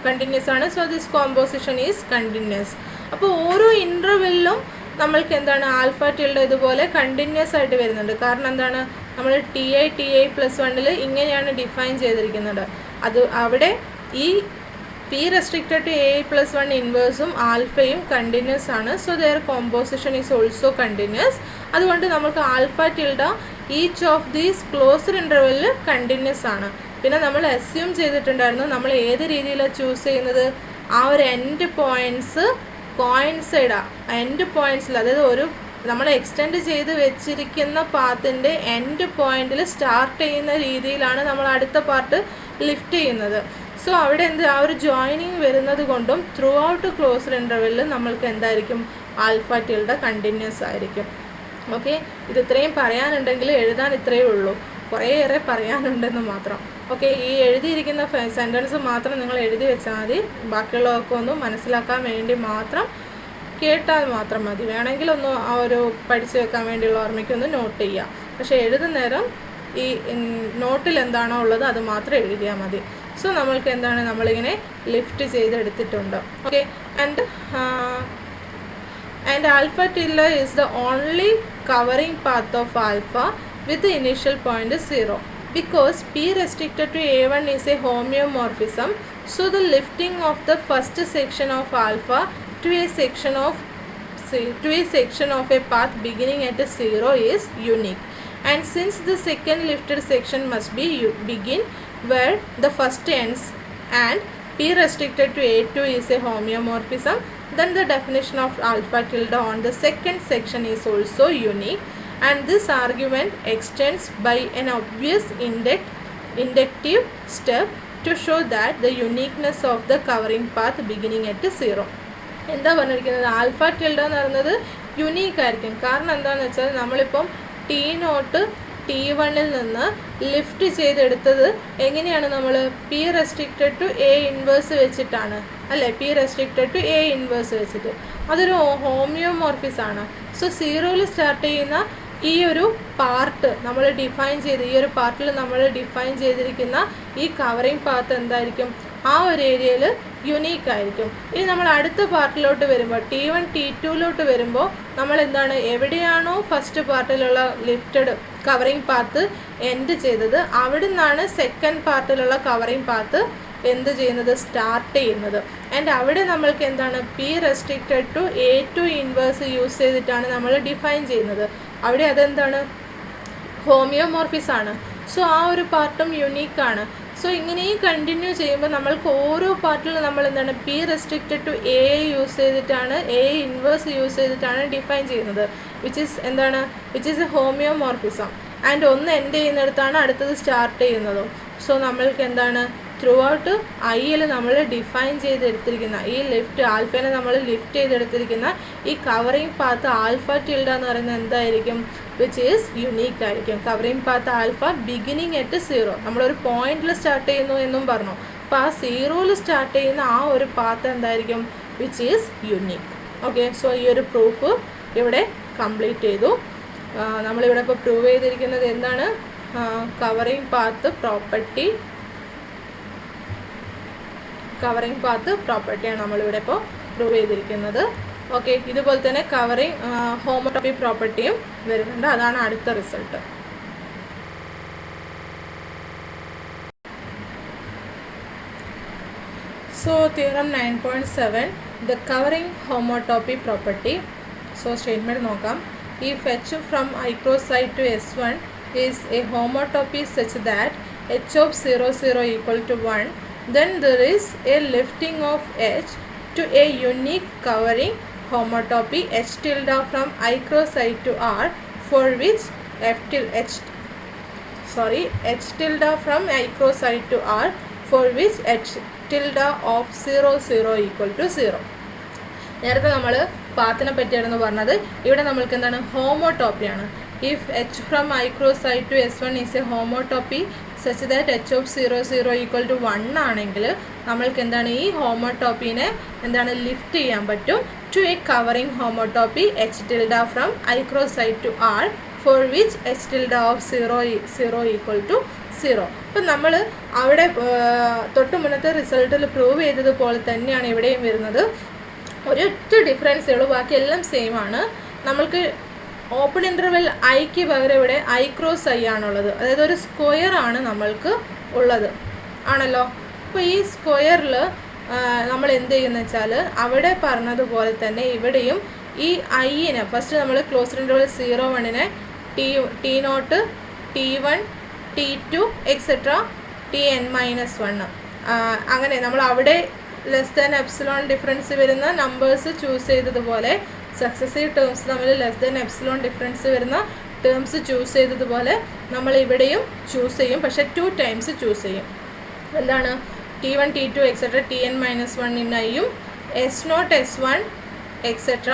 കണ്ടിന്യൂസ് ആണ്. So this composition is continuous. അപ്പോൾ ഓരോ ഇൻ്റർവെല്ലിലും നമ്മൾക്ക് എന്താണ് ആൽഫ ടിൽഡ ഇതുപോലെ കണ്ടിന്യൂസ് ആയിട്ട് വരുന്നുണ്ട്. കാരണം എന്താണ് നമ്മൾ ti+1 ഇങ്ങനെയാണ് ഡിഫൈൻ ചെയ്തിരിക്കുന്നത്. അത് അവിടെ ഈ p റെസ്ട്രിക്റ്റഡ് ടു a+1 ഇൻവേഴ്സും ആൽഫയും കണ്ടിന്യൂസ് ആണ്. So their composition is also continuous. അതുകൊണ്ട് നമുക്ക് alpha tilde each of these closed ഇൻ്റർവെല്ലിൽ കണ്ടിന്യൂസ് ആണ്. പിന്നെ നമ്മൾ അസ്യൂം ചെയ്തിട്ടുണ്ടായിരുന്നു നമ്മൾ ഏത് രീതിയിലാണ് ചൂസ് ചെയ്യുന്നത്, ആ ഒരു എൻഡ് പോയിൻറ്റ്സ് കോയിൻസൈഡാണ്. എൻഡ് പോയിൻറ്റ്സിൽ അതായത് ഒരു നമ്മൾ എക്സ്റ്റെൻഡ് ചെയ്ത് വെച്ചിരിക്കുന്ന പാത്തിൻ്റെ എൻഡ് പോയിന്റിൽ സ്റ്റാർട്ട് ചെയ്യുന്ന രീതിയിലാണ് നമ്മൾ അടുത്ത പാർട്ട് ലിഫ്റ്റ് ചെയ്യുന്നത്. സോ അവിടെ ആ ഒരു ജോയിനിങ് വരുന്നത് കൊണ്ടും ത്രൂ ഔട്ട് ക്ലോസ്ഡ് ഇൻ്റർവെല്ലിൽ നമ്മൾക്ക് എന്തായിരിക്കും ആൽഫ ടിൽഡ കണ്ടിന്യൂസ് ആയിരിക്കും. ഓക്കെ. ഇത് ഇത്രയും പറയാനുണ്ടെങ്കിൽ എഴുതാൻ ഇത്രയേ ഉള്ളൂ, കുറേയേറെ പറയാനുണ്ടെന്ന് മാത്രം. ഓക്കെ. ഈ എഴുതിയിരിക്കുന്ന സെൻറ്റൻസ് മാത്രം നിങ്ങൾ എഴുതി വെച്ചാൽ മതി. ബാക്കിയുള്ളതൊക്കെ ഒന്ന് മനസ്സിലാക്കാൻ വേണ്ടി മാത്രം കേട്ടാൽ മാത്രം മതി. വേണമെങ്കിൽ ഒന്ന് ആ ഒരു പഠിച്ചു വെക്കാൻ വേണ്ടിയുള്ള ഓർമ്മയ്ക്കൊന്ന് നോട്ട് ചെയ്യാം. പക്ഷേ എഴുതുന്നേരം ഈ നോട്ടിൽ എന്താണോ ഉള്ളത് അത് മാത്രം എഴുതിയാൽ മതി. സോ നമ്മൾക്ക് എന്താണ് നമ്മളിങ്ങനെ ലിഫ്റ്റ് ചെയ്തെടുത്തിട്ടുണ്ട്. Okay. And alpha tilde is the only covering path of alpha with the initial point 0 because p restricted to a1 is a homeomorphism. So the lifting of the first section of alpha to a section of a path beginning at 0 is unique. And since the second lifted section must begin where the first ends and p restricted to a2 is a homeomorphism, then the definition of alpha tilde on the second section is also unique. And this argument extends by an obvious inductive step to show that the uniqueness of the covering path beginning at 0. എന്താ പറഞ്ഞിരിക്കുന്നത്? Alpha tilde എന്ന് പറയുന്നത് unique ആയിരിക്കും. കാരണം എന്താണെന്ന് വെച്ചാൽ നമ്മളിപ്പം t0 t1 നിന്ന് ലിഫ്റ്റ് ചെയ്തെടുത്തത് എങ്ങനെയാണ്? നമ്മൾ p restricted to a inverse വെച്ചിട്ടാണ് അല്ലേ? p restricted to a inverse വെച്ചിട്ട് അതൊരു ഹോമിയോമോർഫിസ് ആണ്. സോ 0ൽ സ്റ്റാർട്ട് ചെയ്യുന്ന ഈ ഒരു പാർട്ട് നമ്മൾ ഡിഫൈൻ ചെയ്ത് ഈ ഒരു പാർട്ടിൽ നമ്മൾ ഡിഫൈൻ ചെയ്തിരിക്കുന്ന ഈ കവറിങ് പാത്ത് എന്തായിരിക്കും? ആ ഒരു ഏരിയയിൽ യുണീക്ക് ആയിരിക്കും. ഇനി നമ്മൾ അടുത്ത പാർട്ടിലോട്ട് വരുമ്പോൾ t1 t2ലോട്ട് വരുമ്പോൾ നമ്മൾ എന്താണ് എവിടെയാണോ ഫസ്റ്റ് പാർട്ടിലുള്ള ലിഫ്റ്റഡ് കവറിങ് പാത്ത് എൻഡ് ചെയ്തത് അവിടെ നിന്നാണ് സെക്കൻഡ് പാർട്ടിലുള്ള കവറിങ് പാത്ത് എന്ത് ചെയ്യുന്നത് സ്റ്റാർട്ട് ചെയ്യുന്നത്. ആൻഡ് അവിടെ നമ്മൾക്ക് എന്താണ് p restricted to a2 inverse use ചെയ്തിട്ടാണ് നമ്മൾ ഡിഫൈൻ ചെയ്യുന്നത്. അവിടെ അതെന്താണ് ഹോമിയോമോർഫിസ് ആണ്. സോ ആ ഒരു പാർട്ടും യുണീക്കാണ്. സോ ഇങ്ങനെയും കണ്ടിന്യൂ ചെയ്യുമ്പോൾ നമ്മൾക്ക് ഓരോ പാർട്ടിലും നമ്മൾ എന്താണ് p restricted to a use ചെയ്തിട്ടാണ് a ഇൻവേഴ്സ് യൂസ് ചെയ്തിട്ടാണ് ഡിഫൈൻ ചെയ്യുന്നത്. Which is a homeomorphism. And ഒന്ന് എൻഡ് ചെയ്യുന്നിടത്താണ് അടുത്തത് സ്റ്റാർട്ട് ചെയ്യുന്നതും. സോ നമ്മൾക്ക് എന്താണ് ത്രൂ ഔട്ട് ഐയിൽ നമ്മൾ ഡിഫൈൻ ചെയ്തെടുത്തിരിക്കുന്ന ഈ ലിഫ്റ്റ് ആൽഫേനെ നമ്മൾ ലിഫ്റ്റ് ചെയ്തെടുത്തിരിക്കുന്ന ഈ കവറിങ് പാത്ത് ആൽഫ ടിൽഡ എന്ന് പറയുന്നത് എന്തായിരിക്കും? വിച്ച് ഈസ് യുണീക്ക് ആയിരിക്കും. Covering path alpha beginning at 0 നമ്മളൊരു പോയിന്റിൽ സ്റ്റാർട്ട് ചെയ്യുന്നു എന്നും പറഞ്ഞു. അപ്പോൾ ആ 0ൽ സ്റ്റാർട്ട് ചെയ്യുന്ന ആ ഒരു പാത്ത് എന്തായിരിക്കും? Which is unique. Okay, so ഈ ഒരു പ്രൂഫ് ഇവിടെ കംപ്ലീറ്റ് ചെയ്തു. നമ്മളിവിടെ ഇപ്പോൾ പ്രൂവ് ചെയ്തിരിക്കുന്നത് എന്താണ്? കവറിങ് പാത്ത് പ്രോപ്പർട്ടിയാണ് നമ്മളിവിടെ ഇപ്പോൾ പ്രൂവ് ചെയ്തിരിക്കുന്നത്. ഓക്കെ, ഇതുപോലെ തന്നെ കവറിങ് ഹോമോടോപ്പി പ്രോപ്പർട്ടിയും വരുന്നുണ്ട്. അതാണ് അടുത്ത result. So theorem 9.7, the covering homotopy property. So statement നോക്കാം. If H from I cross I to S1 is a homotopy such that H of 0, 0 equal to 1, then there is a lifting of H to a unique covering homotopy H tilde from I cross I to R, for which H tilde from I cross I to R, for which H tilde of 0, 0 equal to 0. നേരത്തെ നമ്മൾ പാത്തിനെ പറ്റിയായിരുന്നു പറഞ്ഞത്. ഇവിടെ നമ്മൾക്ക് എന്താണ്? ഹോമോടോപ്പിയാണ്. If H from I cross I to S1 is a homotopy such that H of 0, 0 equal to 1 ആണെങ്കിൽ നമ്മൾക്ക് എന്താണ്? ഈ ഹോമോടോപ്പിനെ എന്താണ്? ലിഫ്റ്റ് ചെയ്യാൻ പറ്റും to a covering homotopy H tilde from I cross I to R, for which H tilde of 0, 0 equal to 0. അപ്പം നമ്മൾ അവിടെ തൊട്ട് മുന്നത്തെ റിസൾട്ടിൽ പ്രൂവ് ചെയ്തതുപോലെ തന്നെയാണ് ഇവിടെയും വരുന്നത്. ഒരൊറ്റ ഡിഫറൻസേ ഉള്ളൂ, ബാക്കിയെല്ലാം സെയിം ആണ്. നമ്മൾക്ക് ഓപ്പൺ ഇൻ്റർവെൽ ഐക്ക് പകരം ഇവിടെ ഐ ക്രോസ് ഐ ആണുള്ളത്. അതായത് ഒരു സ്ക്വയർ ആണ് നമ്മൾക്ക് ഉള്ളത് ആണല്ലോ. അപ്പോൾ ഈ സ്ക്വയറിൽ നമ്മൾ എന്ത് ചെയ്യുന്നത് വെച്ചാൽ അവിടെ പറഞ്ഞതുപോലെ തന്നെ ഇവിടെയും ഈ ഐനെ ഫസ്റ്റ് നമ്മൾ closed interval 0, 1 T0, T1, T2 etcetera Tn-1 അങ്ങനെ നമ്മൾ അവിടെ ലെസ് ദാൻ എപ്സിലോൺ ഡിഫറൻസ് വരുന്ന നമ്പേഴ്സ് ചൂസ് ചെയ്തതുപോലെ സക്സസീവ് ടേംസ് തമ്മിൽ ലെസ് ദാൻ എപ്സിലോൺ ഡിഫറൻസ് വരുന്ന ടേംസ് ചൂസ് ചെയ്തതുപോലെ നമ്മൾ ഇവിടെയും ചൂസ് ചെയ്യും. പക്ഷേ 2 ടൈംസ് ചൂസ് ചെയ്യും. എന്താണ്? T1, T2 etcetera Tn-1 in ഐയും S0, S1 etcetera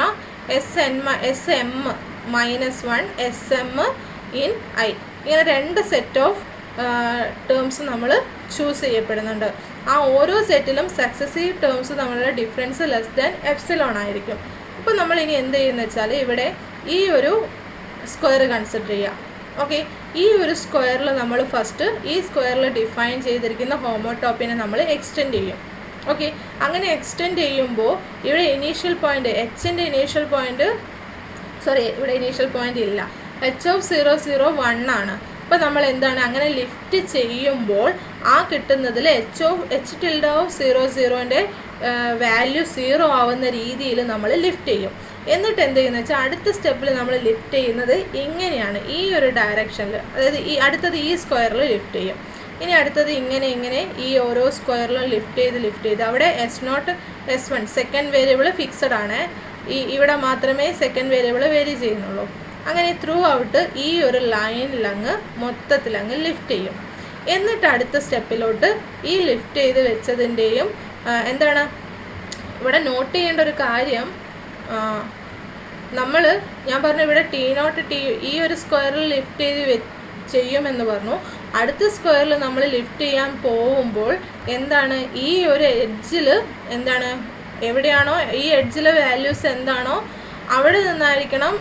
SM-1 SM in I. ഇങ്ങനെ 2 സെറ്റ് ഓഫ് ടേംസ് നമ്മൾ ചൂസ് ചെയ്യപ്പെടുന്നുണ്ട്. ആ ഓരോ സെറ്റിലും സക്സസീവ് ടേംസ് തമ്മിലുള്ള ഡിഫറൻസ് ലെസ് ദാൻ എപ്സിലോൺ ആയിരിക്കും. അപ്പോൾ നമ്മൾ ഇനി എന്ത് ചെയ്യുന്നത് വെച്ചാൽ ഇവിടെ ഈ ഒരു സ്ക്വയർ കൺസിഡർ ചെയ്യാം. ഓക്കെ, ഈ ഒരു സ്ക്വയറിൽ നമ്മൾ ഫസ്റ്റ് ഈ സ്ക്വയറിൽ ഡിഫൈൻ ചെയ്തിരിക്കുന്ന ഹോമോടോപ്പിനെ നമ്മൾ എക്സ്റ്റെൻഡ് ചെയ്യും. ഓക്കെ, അങ്ങനെ എക്സ്റ്റെൻഡ് ചെയ്യുമ്പോൾ ഇവിടെ ഇനീഷ്യൽ പോയിൻ്റ് എച്ചിൻ്റെ ഇനീഷ്യൽ പോയിൻ്റ് ഇവിടെ ഇനീഷ്യൽ പോയിൻ്റ് ഇല്ല. H of 0, 0, 1 ആണ്. അപ്പോൾ നമ്മൾ എന്താണ്? അങ്ങനെ ലിഫ്റ്റ് ചെയ്യുമ്പോൾ ആ കിട്ടുന്നതിൽ H tilde of 0, 0ൻ്റെ വാല്യൂ 0 ആവുന്ന രീതിയിൽ നമ്മൾ ലിഫ്റ്റ് ചെയ്യും. എന്നിട്ട് എന്ത് ചെയ്യുന്നത് വെച്ചാൽ അടുത്ത സ്റ്റെപ്പിൽ നമ്മൾ ലിഫ്റ്റ് ചെയ്യുന്നത് ഇങ്ങനെയാണ്, ഈ ഒരു ഡയറക്ഷനിൽ. അതായത് ഈ അടുത്തത് ഈ സ്ക്വയറിൽ ലിഫ്റ്റ് ചെയ്യും. ഇനി അടുത്തത് ഇങ്ങനെ ഈ ഓരോ സ്ക്വയറിലും ലിഫ്റ്റ് ചെയ്ത് അവിടെ S0, S1 second variable fixed ആണ്. ഇവിടെ മാത്രമേ സെക്കൻഡ് വേരിയബിൾ വേരി ചെയ്യുന്നുള്ളൂ. അങ്ങനെ ത്രൂ ഔട്ട് ഈ ഒരു ലൈനിലങ്ങ് മൊത്തത്തിലങ്ങ് ലിഫ്റ്റ് ചെയ്യും. എന്നിട്ട് അടുത്ത സ്റ്റെപ്പിലോട്ട് ഈ ലിഫ്റ്റ് ചെയ്ത് വെച്ചതിൻ്റെയും എന്താണ് ഇവിടെ നോട്ട് ചെയ്യേണ്ട ഒരു കാര്യം, ഞാൻ പറഞ്ഞു ഇവിടെ T0 ഈ ഒരു സ്ക്വയറിൽ ലിഫ്റ്റ് ചെയ്ത് ചെയ്യുമെന്ന് പറഞ്ഞു. അടുത്ത സ്ക്വയറിൽ നമ്മൾ ലിഫ്റ്റ് ചെയ്യാൻ പോകുമ്പോൾ എന്താണ്? ഈ ഒരു എഡ്ജിൽ എന്താണ്? എവിടെയാണോ ഈ എഡ്ജിലെ വാല്യൂസ് എന്താണോ അവിടെ നിന്നായിരിക്കണം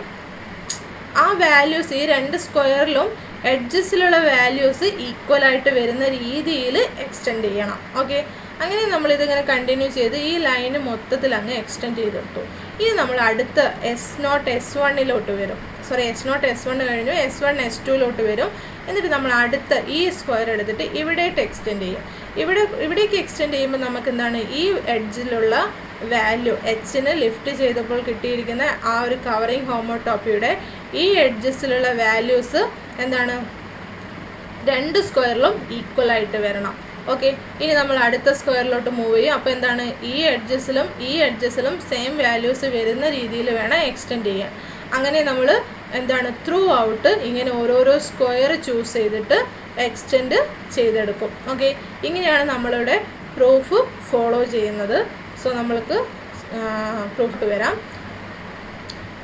ആ വാല്യൂസ് ഈ 2 സ്ക്വയറിലും എഡ്ജസിലുള്ള വാല്യൂസ് ഈക്വലായിട്ട് വരുന്ന രീതിയിൽ എക്സ്റ്റെൻഡ് ചെയ്യണം. ഓക്കെ, അങ്ങനെ നമ്മളിതിങ്ങനെ കണ്ടിന്യൂ ചെയ്ത് ഈ ലൈന് മൊത്തത്തിൽ അങ്ങ് എക്സ്റ്റെൻഡ് ചെയ്തെടുത്തു. ഇനി നമ്മൾ അടുത്ത S0, S1 വരും. S0, S1 കഴിഞ്ഞു S1, S2 വരും. എന്നിട്ട് നമ്മൾ അടുത്ത ഈ സ്ക്വയർ എടുത്തിട്ട് ഇവിടേക്ക് എക്സ്റ്റെൻഡ് ചെയ്യും. ഇവിടേക്ക് എക്സ്റ്റെൻഡ് ചെയ്യുമ്പോൾ നമുക്ക് എന്താണ്? ഈ എഡ്ജിലുള്ള വാല്യൂ എച്ചിന് ലിഫ്റ്റ് ചെയ്തപ്പോൾ കിട്ടിയിരിക്കുന്ന ആ ഒരു കവറിങ് ഹോമോടോപ്പിയുടെ ഈ എഡ്ജസിലുള്ള വാല്യൂസ് എന്താണ്? 2 സ്ക്വയറിലും ഈക്വലായിട്ട് വരണം. ഓക്കെ, ഇനി നമ്മൾ അടുത്ത സ്ക്വയറിലോട്ട് മൂവ് ചെയ്യും. അപ്പോൾ എന്താണ്? ഈ എഡ്ജസിലും സെയിം വാല്യൂസ് വരുന്ന രീതിയിൽ വേണം എക്സ്റ്റെൻഡ് ചെയ്യാൻ. അങ്ങനെ നമ്മൾ എന്താണ്? ത്രൂ ഔട്ട് ഇങ്ങനെ ഓരോരോ സ്ക്വയർ ചൂസ് ചെയ്തിട്ട് എക്സ്റ്റെൻഡ് ചെയ്തെടുക്കും. ഓക്കെ, ഇങ്ങനെയാണ് നമ്മളിവിടെ പ്രൂഫ് ഫോളോ ചെയ്യുന്നത്. സോ നമ്മൾക്ക് പ്രൂഫ് വരാം.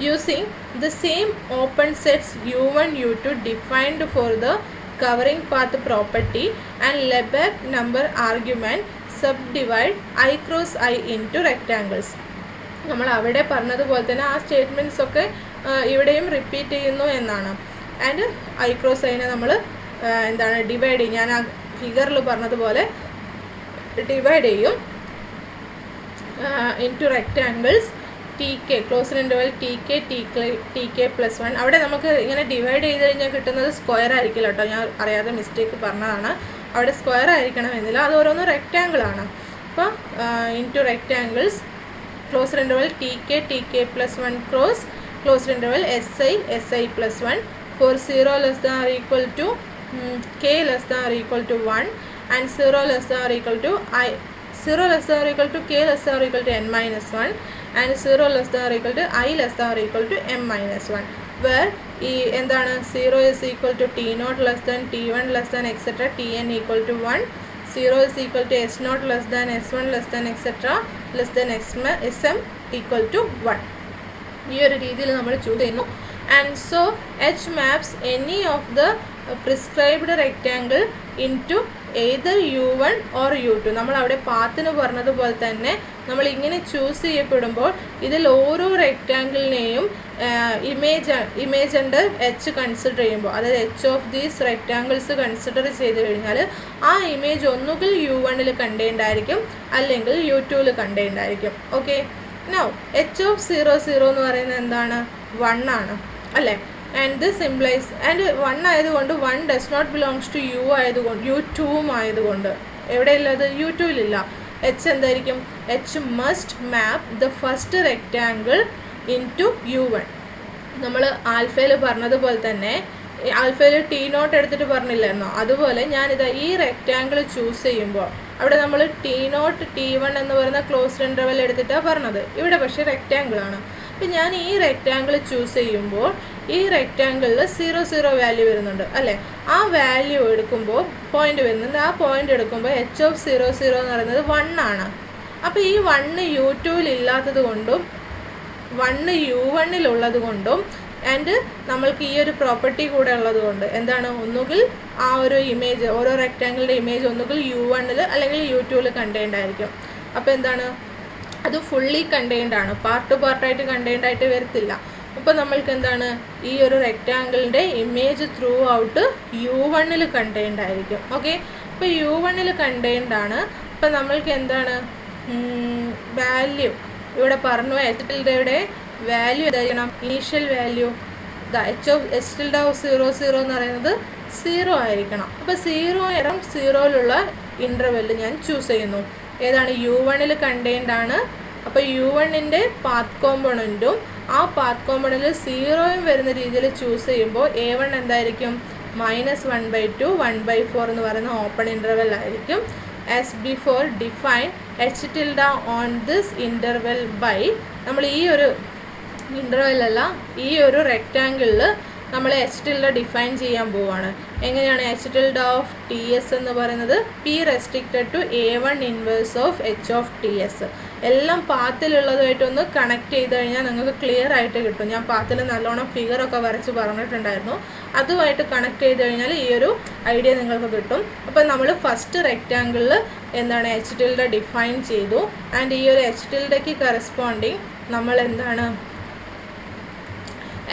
Using the same open sets U1, U2 defined for the covering path property and Lebesgue number argument, subdivide I cross I into rectangles. നമ്മൾ അവിടെ പറഞ്ഞതുപോലെ തന്നെ ആ സ്റ്റേറ്റ്മെൻറ്റ്സ് ഒക്കെ ഇവിടെയും റിപ്പീറ്റ് ചെയ്യുന്നു എന്നാണ്. ആൻഡ് ഐ ക്രോസ് ഐനെ നമ്മൾ എന്താണ് ഡിവൈഡ് ചെയ്യും. ഞാൻ ആ ഫിഗറിൽ പറഞ്ഞതുപോലെ ഡിവൈഡ് ചെയ്യും into rectangles T K, closed interval t k plus 1. അവിടെ നമുക്ക് ഇങ്ങനെ ഡിവൈഡ് ചെയ്ത് കഴിഞ്ഞാൽ കിട്ടുന്നത് സ്ക്വയർ ആയിരിക്കില്ല കേട്ടോ, ഞാൻ അറിയാതെ മിസ്റ്റേക്ക് പറഞ്ഞതാണ്. അവിടെ സ്ക്വയർ ആയിരിക്കണമെന്നില്ല, അത് ഓരോന്നും റെക്റ്റാങ്കിളാണ്. അപ്പോൾ into rectangles closed interval t k plus 1 cross closed interval s i plus 1 for 0 less than or equal to k less than or equal to 1 and 0 less than or equal to k less than or equal to n minus 1 and 0 less than or equal to I less than or equal to m minus 1, where എന്താണ് 0 is equal to t0 less than t1 less than etc tn equal to 1, 0 is equal to s0 less than s1 less than etc less than sm equal to 1. ഈ ഒരു രീതിയിൽ നമ്മൾ choose ചെയ്യുന്നു. And so H maps any of the prescribed rectangle into either u1 or u2. നമ്മൾ അവിടെ പാത്തിന് പറഞ്ഞതുപോലെ നമ്മൾ ഇങ്ങനെ ചൂസ് ചെയ്യപ്പെടുമ്പോൾ ഇതിൽ ഓരോ റെക്റ്റാങ്കിളിനെയും ഇമേജ് ഉണ്ട് എച്ച് കൺസിഡർ ചെയ്യുമ്പോൾ, അതായത് H of these rectangles consider ചെയ്ത് കഴിഞ്ഞാൽ ആ ഇമേജ് ഒന്നുകിൽ u1 കണ്ടെയ്ൻഡ് ആയിരിക്കും അല്ലെങ്കിൽ u2 കണ്ടെയ്ൻഡ് ആയിരിക്കും. ഓക്കെ, നൗ എച്ച് ഓഫ് 0 എന്ന് പറയുന്നത് എന്താണ്? 1 ആണ് അല്ലേ? ആൻഡ് ദിസ് ഇംപ്ലൈസ് ആൻഡ് 1 ആയതുകൊണ്ട് 1 does not belongs to u ആയതുകൊണ്ട് u2 ആയതുകൊണ്ട് എവിടെയുള്ളത്? u2 എച്ച് എന്തായിരിക്കും? H must map the first rectangle into u1. നമ്മൾ ആൽഫയിൽ പറഞ്ഞതുപോലെ തന്നെ ആൽഫയിൽ t0 എടുത്തിട്ട് പറഞ്ഞില്ലായിരുന്നോ? അതുപോലെ ഞാനിതാ ഈ റെക്റ്റാങ്കിൾ ചൂസ് ചെയ്യുമ്പോൾ അവിടെ നമ്മൾ t0 t1 എന്ന് പറയുന്ന ക്ലോസ്ഡ് ഇൻ്റർവൽ എടുത്തിട്ടാണ് പറഞ്ഞത്. ഇവിടെ പക്ഷേ റെക്റ്റാങ്കിളാണ്. അപ്പം ഞാൻ ഈ റെക്റ്റാങ്കിൾ ചൂസ് ചെയ്യുമ്പോൾ ഈ റെക്റ്റാങ്കിളിൽ 0 വാല്യൂ വരുന്നുണ്ട് അല്ലേ? ആ വാല്യൂ എടുക്കുമ്പോൾ പോയിൻ്റ് വരുന്നുണ്ട്. ആ പോയിൻ്റ് എടുക്കുമ്പോൾ എച്ച് ഓഫ് 0 എന്ന് പറയുന്നത് 1 ആണ്. അപ്പോൾ ഈ 1 u2 ഇല്ലാത്തത് കൊണ്ടും 1 u1 ഉള്ളത് കൊണ്ടും ആൻഡ് നമ്മൾക്ക് ഈ ഒരു പ്രോപ്പർട്ടി കൂടെ ഉള്ളത് കൊണ്ട് എന്താണ്, ഒന്നുകിൽ ആ ഒരു ഇമേജ് ഓരോ റെക്റ്റാങ്കിളിൻ്റെ ഇമേജ് ഒന്നുകിൽ u1 അല്ലെങ്കിൽ u2 കണ്ടെയ്ൻഡ് ആയിരിക്കും. അപ്പോൾ എന്താണ്, അത് ഫുള്ളി കണ്ടെയ്ൻഡ് ആണ്, പാർട്ട് പാർട്ടായിട്ട് കണ്ടെയ്ൻഡ് ആയിട്ട് വരത്തില്ല. അപ്പോൾ നമ്മൾക്ക് എന്താണ്, ഈ ഒരു റെക്റ്റാങ്കിളിൻ്റെ image throughout u1 contained ആയിരിക്കും. ഓക്കെ, അപ്പോൾ u1 കണ്ടെയ്ൻഡ് ആണ്. അപ്പോൾ നമ്മൾക്ക് എന്താണ് വാല്യൂ ഇവിടെ പറഞ്ഞു, എച്ചിൽഡയുടെ വാല്യൂ എന്തായിരിക്കണം? Initial value H tilde of 0 എന്ന് പറയുന്നത് 0 ആയിരിക്കണം. അപ്പോൾ 0 ഇൻ്റർവെല്ല് ഞാൻ ചൂസ് ചെയ്യുന്നു. ഏതാണ്? u1 കണ്ടെയ്ൻഡ് ആണ്. അപ്പോൾ u1 പാത്ത് കോമ്പണൻറ്റും ആ പാത്ത് കോമ്പണൻറ്റിൽ 0 വരുന്ന രീതിയിൽ ചൂസ് ചെയ്യുമ്പോൾ a1 എന്തായിരിക്കും? -1/2 1/4 എന്ന് പറയുന്ന ഓപ്പൺ ഇൻ്റർവെൽ ആയിരിക്കും. As before define h tilde on this interval by, നമ്മൾ ഈ ഒരു ഇൻ്റർവെല്ലല്ല ഈ ഒരു റെക്റ്റാങ്കിളിൽ നമ്മൾ എച്ച് tilde ഡിഫൈൻ ചെയ്യാൻ പോവുകയാണ്. എങ്ങനെയാണ്? H tilde of t s എന്ന് പറയുന്നത് p restricted to a1 inverse of h of t s. എല്ലാം പാത്തിലുള്ളതുമായിട്ടൊന്ന് കണക്ട് ചെയ്ത് കഴിഞ്ഞാൽ നിങ്ങൾക്ക് ക്ലിയർ ആയിട്ട് കിട്ടും. ഞാൻ പാത്തിൽ നല്ലോണം ഫിഗറൊക്കെ വരച്ച് പറഞ്ഞിട്ടുണ്ടായിരുന്നു. അതുമായിട്ട് കണക്ട് ചെയ്ത് കഴിഞ്ഞാൽ ഈ ഒരു ഐഡിയ നിങ്ങൾക്ക് കിട്ടും. അപ്പോൾ നമ്മൾ ഫസ്റ്റ് റെക്റ്റാങ്കിളിൽ എന്താണ് എച്ച് tilde ഡിഫൈൻ ചെയ്തു. ആൻഡ് ഈ ഒരു എച്ച് tildeക്ക് കറസ്പോണ്ടിങ് നമ്മൾ എന്താണ്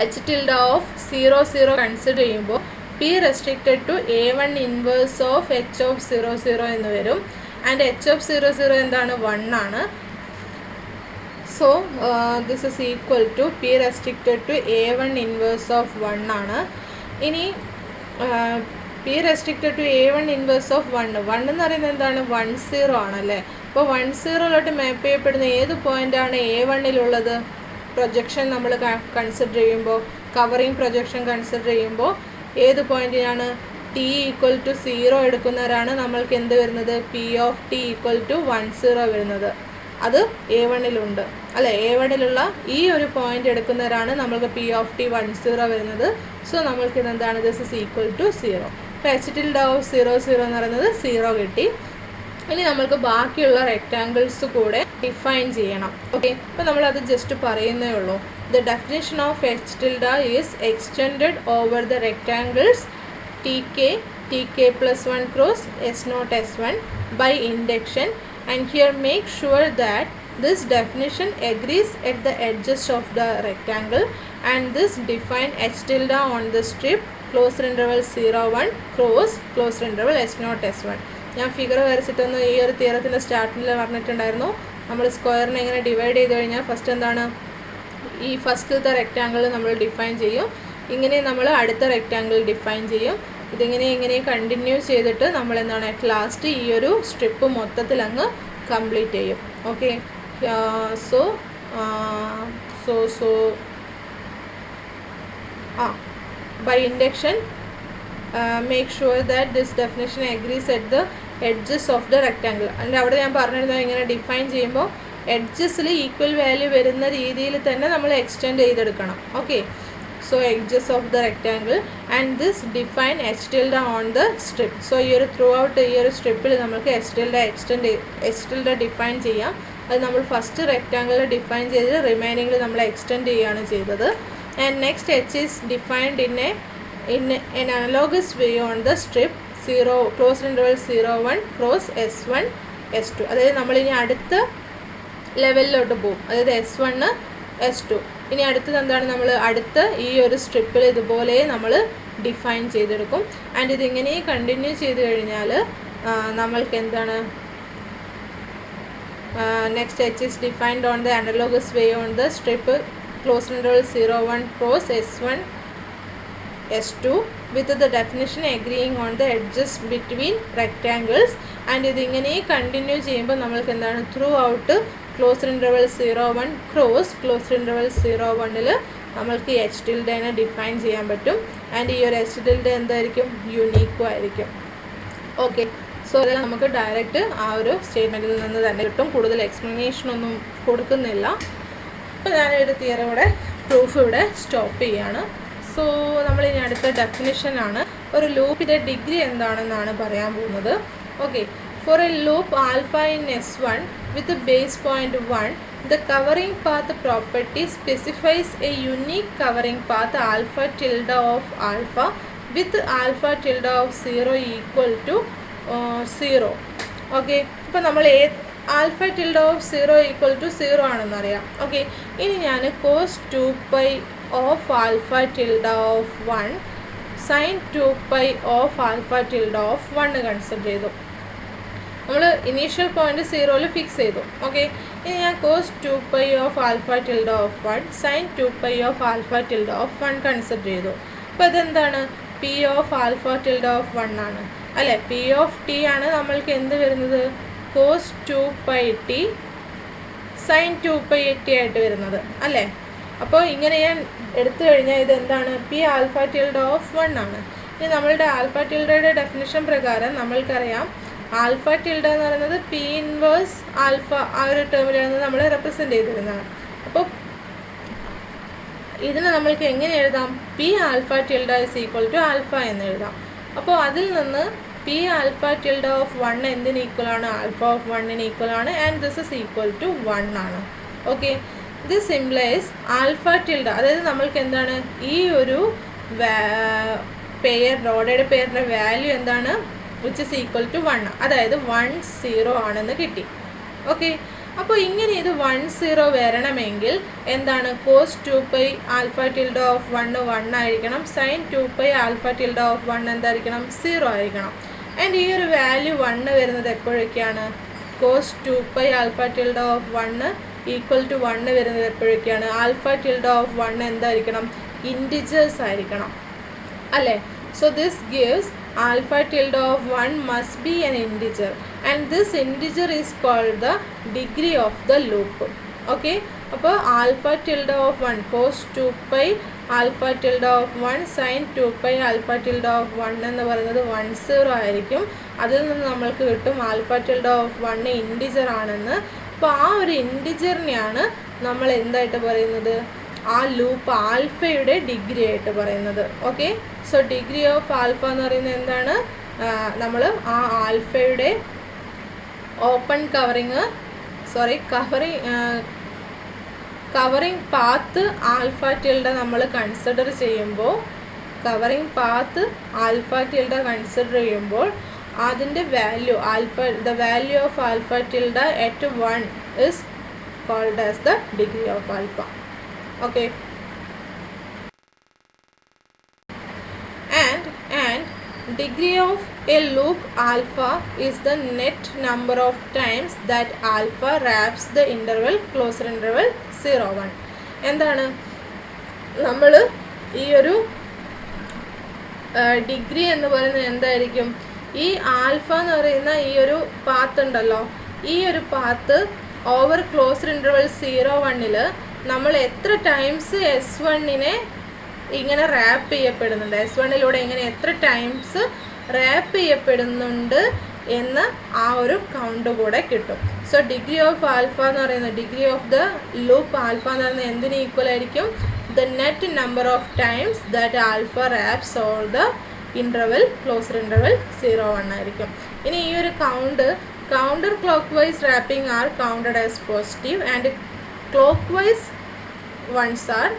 എച്ച് tilde ഓഫ് 0 കൺസിഡർ ചെയ്യുമ്പോൾ p restricted to a1 inverse of h of 0 എന്ന് വരും. ആൻഡ് എച്ച് ഓഫ് 0 എന്താണ്? 1 ആണ്. So this is equal to p restricted to a1 inverse of 1 ആണ്. ഇനി p restricted to a1 inverse of 1 എന്ന് പറയുന്നത് എന്താണ്? 10 ആണല്ലേ? അപ്പോൾ 10 മാപ്പ് ചെയ്യപ്പെടുന്ന ഏത് പോയിൻ്റാണ് a1 പ്രൊജക്ഷൻ നമ്മൾ കൺസിഡർ ചെയ്യുമ്പോൾ, കവറിങ് പ്രൊജക്ഷൻ കൺസിഡർ ചെയ്യുമ്പോൾ ഏത് പോയിന്റിനാണ്? t ഈക്വൽ ടു 0 എടുക്കുന്നവരാണ് നമ്മൾക്ക് എന്ത് വരുന്നത്? p of t equal to 10 വരുന്നത്. അത് a1 അല്ലേ? a1 ഈ ഒരു പോയിന്റ് എടുക്കുന്നവരാണ് നമ്മൾക്ക് p ഓഫ് t 10 വരുന്നത്. സോ നമ്മൾക്ക് ഇതെന്താണ്? This is equal to 0. അപ്പോൾ എച്ച് tilde ഓഫ് 0 എന്ന് പറയുന്നത് 0 കിട്ടി. ഇനി നമ്മൾക്ക് ബാക്കിയുള്ള റെക്റ്റാങ്കിൾസ് കൂടെ ഡിഫൈൻ ചെയ്യണം. ഓക്കെ, അപ്പോൾ നമ്മളത് ജസ്റ്റ് പറയുന്നേ ഉള്ളൂ. The definition of H tilde is extended over the rectangles tk plus 1 cross s0 s1 by induction, and here make sure that This definition agrees at the edges of the rectangle and this define h tilde on the strip closed interval 0 1 cross closed interval s naught s1. ഞാൻ figure വരച്ചിട്ടൊന്ന് ഈ ഒരു തിയറത്തിൻ്റെ സ്റ്റാർട്ടിൽ പറഞ്ഞിട്ടുണ്ടായിരുന്നു. നമ്മൾ സ്ക്വയറിനെ ഇങ്ങനെ divide ചെയ്ത് കഴിഞ്ഞാൽ first എന്താണ്, ഈ ഫസ്റ്റത്തെ റെക്റ്റാങ്കിൾ നമ്മൾ ഡിഫൈൻ ചെയ്യും, ഇങ്ങനെ നമ്മൾ അടുത്ത റെക്റ്റാങ്കിൾ ഡിഫൈൻ ചെയ്യും. ഇങ്ങനെ കണ്ടിന്യൂ ചെയ്തിട്ട് നമ്മൾ എന്താണ് അറ്റ് ലാസ്റ്റ് ഈ ഒരു സ്ട്രിപ്പ് മൊത്തത്തിൽ അങ്ങ് കംപ്ലീറ്റ് ചെയ്യും. Okay, so by induction make sure that this definition agrees at the edges of the rectangle. അതിൻ്റെ അവിടെ ഞാൻ പറഞ്ഞിരുന്നു ഇങ്ങനെ ഡിഫൈൻ ചെയ്യുമ്പോൾ എഡ്ജസിൽ ഈക്വൽ വാല്യൂ വരുന്ന രീതിയിൽ തന്നെ നമ്മൾ എക്സ്റ്റെൻഡ് ചെയ്തെടുക്കണം. Okay, so edges of the rectangle and this define h tilde on the strip. so ഈ ഒരു ത്രൂ ഔട്ട് ഈ ഒരു സ്ട്രിപ്പിൽ നമുക്ക് h tilde ഡിഫൈൻ ചെയ്യാം. അത് നമ്മൾ ഫസ്റ്റ് റെക്റ്റാങ്കിൾ ഡിഫൈൻ ചെയ്ത് റിമൈനിങ്ങിൽ നമ്മൾ എക്സ്റ്റെൻഡ് ചെയ്യുകയാണ് ചെയ്തത്. And next H is defined in an analogous way on the strip 0 closed interval 0 1 cross s1 s2. അതായത് നമ്മളിനി അടുത്ത ലെവലിലോട്ട് പോകും, അതായത് s1 s2. ഇനി അടുത്തത് എന്താണ്, നമ്മൾ അടുത്ത ഈ ഒരു സ്ട്രിപ്പിൽ ഇതുപോലെ നമ്മൾ ഡിഫൈൻ ചെയ്തെടുക്കും. ആൻഡ് ഇതിങ്ങനെ കണ്ടിന്യൂ ചെയ്ത് കഴിഞ്ഞാൽ നമ്മൾക്ക് എന്താണ് next H is defined on the analogous way on the strip closed interval 0 1 cross s1 s2 with the definition agreeing on the edges between rectangles. And ഇതിങ്ങനെ കണ്ടിന്യൂ ചെയ്യുമ്പോൾ നമ്മൾക്ക് എന്താണ് through out closed interval 0 1 cross closed interval 0 1ൽ നമ്മൾക്ക് H ടിൽഡേനെ define ചെയ്യാൻ പറ്റും. And ഈ ഒരു എച്ച് ടിൽഡേ എന്തായിരിക്കും, യുണീക്കും ആയിരിക്കും. ഓക്കെ, സോ അത് നമുക്ക് ഡയറക്റ്റ് ആ ഒരു സ്റ്റേറ്റ്മെൻറ്റിൽ നിന്ന് തന്നെ കിട്ടും. കൂടുതൽ എക്സ്പ്ലനേഷൻ ഒന്നും കൊടുക്കുന്നില്ല. അപ്പോൾ ഞാനൊരു തിയറി ഇവിടെ പ്രൂഫ് ഇവിടെ സ്റ്റോപ്പ് ചെയ്യാണ്. സോ നമ്മളിനി അടുത്ത ഡെഫിനിഷനാണ്. ഒരു ലൂപ്പിൻ്റെ ഡിഗ്രി എന്താണെന്നാണ് പറയാൻ പോകുന്നത്. Okay, for a loop alpha in S1 with a base point 1, the covering path property specifies a unique covering path alpha tilde of alpha with alpha tilde of 0 equal to 0. Okay, ഇപ്പോൾ നമ്മൾ alpha tilde of 0 equal to 0 ആണെന്നറിയാം. Okay, ഇനി ഞാൻ cos 2π of alpha tilde of 1 sine 2π of alpha tilde of 1 consider ചെയ്തു. നമ്മൾ initial point 0ൽ fix ചെയ്തു. Okay, ഇനി ഞാൻ cos 2π of alpha tilde of 1 sine 2π of alpha tilde of 1 consider ചെയ്തു. അപ്പോൾ ഇതെന്താണ്, P of alpha tilde of 1 ആണ് അല്ലേ. പി ഓഫ് ടി ആണ് നമ്മൾക്ക് എന്ത് വരുന്നത്, കോസ് 2πt സൈൻ 2πt ആയിട്ട് വരുന്നത് അല്ലേ. അപ്പോൾ ഇങ്ങനെ ഞാൻ എടുത്തു കഴിഞ്ഞാൽ ഇതെന്താണ്, പി ആൽഫ ടിൽഡ ഓഫ് 1 ആണ്. ഇനി നമ്മളുടെ ആൽഫ ടിൽഡയുടെ ഡെഫിനിഷൻ പ്രകാരം നമ്മൾക്കറിയാം ആൽഫ ടിൽഡ എന്ന് പറയുന്നത് പി ഇൻവേഴ്സ് ആൽഫ ആ ഒരു ടേമിലാണ് നമ്മൾ റെപ്രസെൻ്റ് ചെയ്തിരുന്നത്. അപ്പോൾ ഇതിനെ നമ്മൾക്ക് എങ്ങനെ എഴുതാം, p alpha tilde is equal to alpha എന്ന് എഴുതാം. അപ്പോൾ അതിൽ നിന്ന് പി ആൽഫ ടിൽഡ ഓഫ് 1 എന്തിന് ഈക്വൽ ആണ്, ആൽഫ ഓഫ് 1ന് ഈക്വൽ ആണ്. And this is equal to 1 ആണ്. Okay, this implies alpha tilde, അതായത് നമ്മൾക്ക് എന്താണ് ഈ ഒരു പെയറിൻ്റെ ഓർഡേഡ് പെയറിൻ്റെ വാല്യൂ എന്താണ്, വിച്ച് ഇസ് ഈക്വൽ ടു 1, അതായത് 1 0 ആണെന്ന് കിട്ടി. ഓക്കെ, അപ്പോൾ ഇങ്ങനെ ഇത് 1 0 വരണമെങ്കിൽ എന്താണ്, കോസ് 2π ആൽഫ ടിൽഡ ഓഫ് 1 1 ആയിരിക്കണം, സൈൻ 2π ആൽഫ ടിൽഡ ഓഫ് 1 എന്തായിരിക്കണം, 0 ആയിരിക്കണം. ആൻഡ് ഈ ഒരു വാല്യൂ 1 വരുന്നത് എപ്പോഴൊക്കെയാണ്, cos 2π alpha tilde of 1 equal to 1 വരുന്നത് എപ്പോഴൊക്കെയാണ്, ആൽഫ ടിൽഡ ഓഫ് 1 എന്തായിരിക്കണം, ഇൻറ്റിജേഴ്സ് ആയിരിക്കണം അല്ലേ. So this gives alpha tilde of 1 must be an integer and this integer is called the degree of the loop. Okay, അപ്പോൾ alpha tilde of 1 cos 2π alpha tilde of 1 sin 2π alpha tilde of 1 എന്ന് പറയുന്നത് 1 0 ആയിരിക്കും. അതിൽ നിന്ന് നമ്മൾക്ക് കിട്ടും alpha tilde of 1 integer ആണെന്ന്. അപ്പോൾ ആ ഒരു ഇൻറ്റിജറിനെയാണ് നമ്മൾ എന്തായിട്ട് പറയുന്നത്, ആ ലൂപ്പ് ആൽഫയുടെ ഡിഗ്രി ആയിട്ട് പറയുന്നത്. Okay, so degree of alpha എന്ന് പറയുന്നത് എന്താണ്, നമ്മൾ ആ ആൽഫയുടെ open covering path alpha tilde നമ്മൾ കൺസിഡർ ചെയ്യുമ്പോൾ അതിൻ്റെ value the value of alpha tilde at 1 is called as the degree of alpha. Okay. And degree of a loop alpha is the net number of times that alpha wraps the interval closure interval 0 1. എന്താണ് നമ്മൾ ഈ ഒരു degree എന്ന് പറയുന്നത് എന്തായിരിക്കും? ഈ alpha എന്ന് പറയുന്ന ഈ ഒരു പാത്ത് ഉണ്ടല്ലോ, ഈ ഒരു പാത്ത് ഓവർ ക്ലോസ്ഡ് ഇൻ്റർവൽ 0 1 നമ്മൾ എത്ര ടൈംസ് S1 ഇങ്ങനെ റാപ്പ് ചെയ്യപ്പെടുന്നുണ്ട്, S1 ഇങ്ങനെ എത്ര ടൈംസ് റാപ്പ് ചെയ്യപ്പെടുന്നുണ്ട് എന്ന് ആ ഒരു കൗണ്ട് കൂടെ കിട്ടും. സോ ഡിഗ്രി ഓഫ് ആൽഫ എന്ന് പറയുന്നത്, degree of the loop alpha എന്ന് പറയുന്നത് എന്തിന് ഈക്വൽ ആയിരിക്കും? The net number of times that alpha wraps or the interval closed interval 0 1 ആയിരിക്കും. ഇനി ഈ ഒരു counterclockwise wrapping are counted as positive and clockwise ones are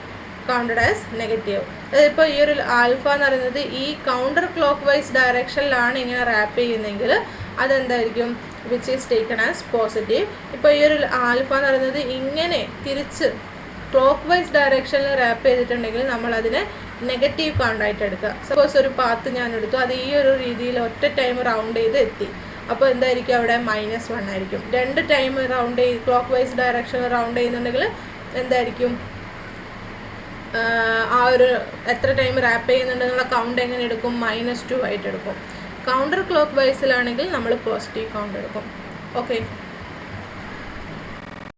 counted as negative. ഇപ്പോൾ ഈ ഒരു ആൽഫ എന്ന് പറയുന്നത് ഈ കൗണ്ടർ ക്ലോക്ക് വൈസ് ഡയറക്ഷനിലാണ് ഇങ്ങനെ റാപ്പ് ചെയ്യുന്നതെങ്കിൽ അതെന്തായിരിക്കും? Which is taken as positive. ഇപ്പോൾ ഈ ഒരു ആൽഫ എന്ന് പറയുന്നത് ഇങ്ങനെ തിരിച്ച് ക്ലോക്ക് വൈസ് ഡയറക്ഷനിൽ റാപ്പ് ചെയ്തിട്ടുണ്ടെങ്കിൽ നമ്മളതിനെ നെഗറ്റീവ് കൗണ്ടായിട്ട് എടുക്കുക. സപ്പോസ് ഒരു പാത്ത് ഞാൻ എടുത്തു, അത് ഈ ഒരു രീതിയിൽ ഒറ്റ ടൈം റൗണ്ട് ചെയ്ത് എത്തി, അപ്പോൾ എന്തായിരിക്കും? അവിടെ -1 ആയിരിക്കും. 2 ടൈം റൗണ്ട് ചെയ്ത് ക്ലോക്ക് വൈസ് ഡയറക്ഷനിൽ റൗണ്ട് ചെയ്യുന്നുണ്ടെങ്കിൽ എന്തായിരിക്കും? ആ ഒരു എത്ര ടൈം റാപ്പ് ചെയ്യുന്നുണ്ടെന്നുള്ള കൗണ്ട് എങ്ങനെ എടുക്കും? -2 ആയിട്ട് എടുക്കും. കൗണ്ടർ ക്ലോക്ക് വൈസിലാണെങ്കിൽ നമ്മൾ പോസിറ്റീവ് കൗണ്ട് എടുക്കും. ഓക്കെ.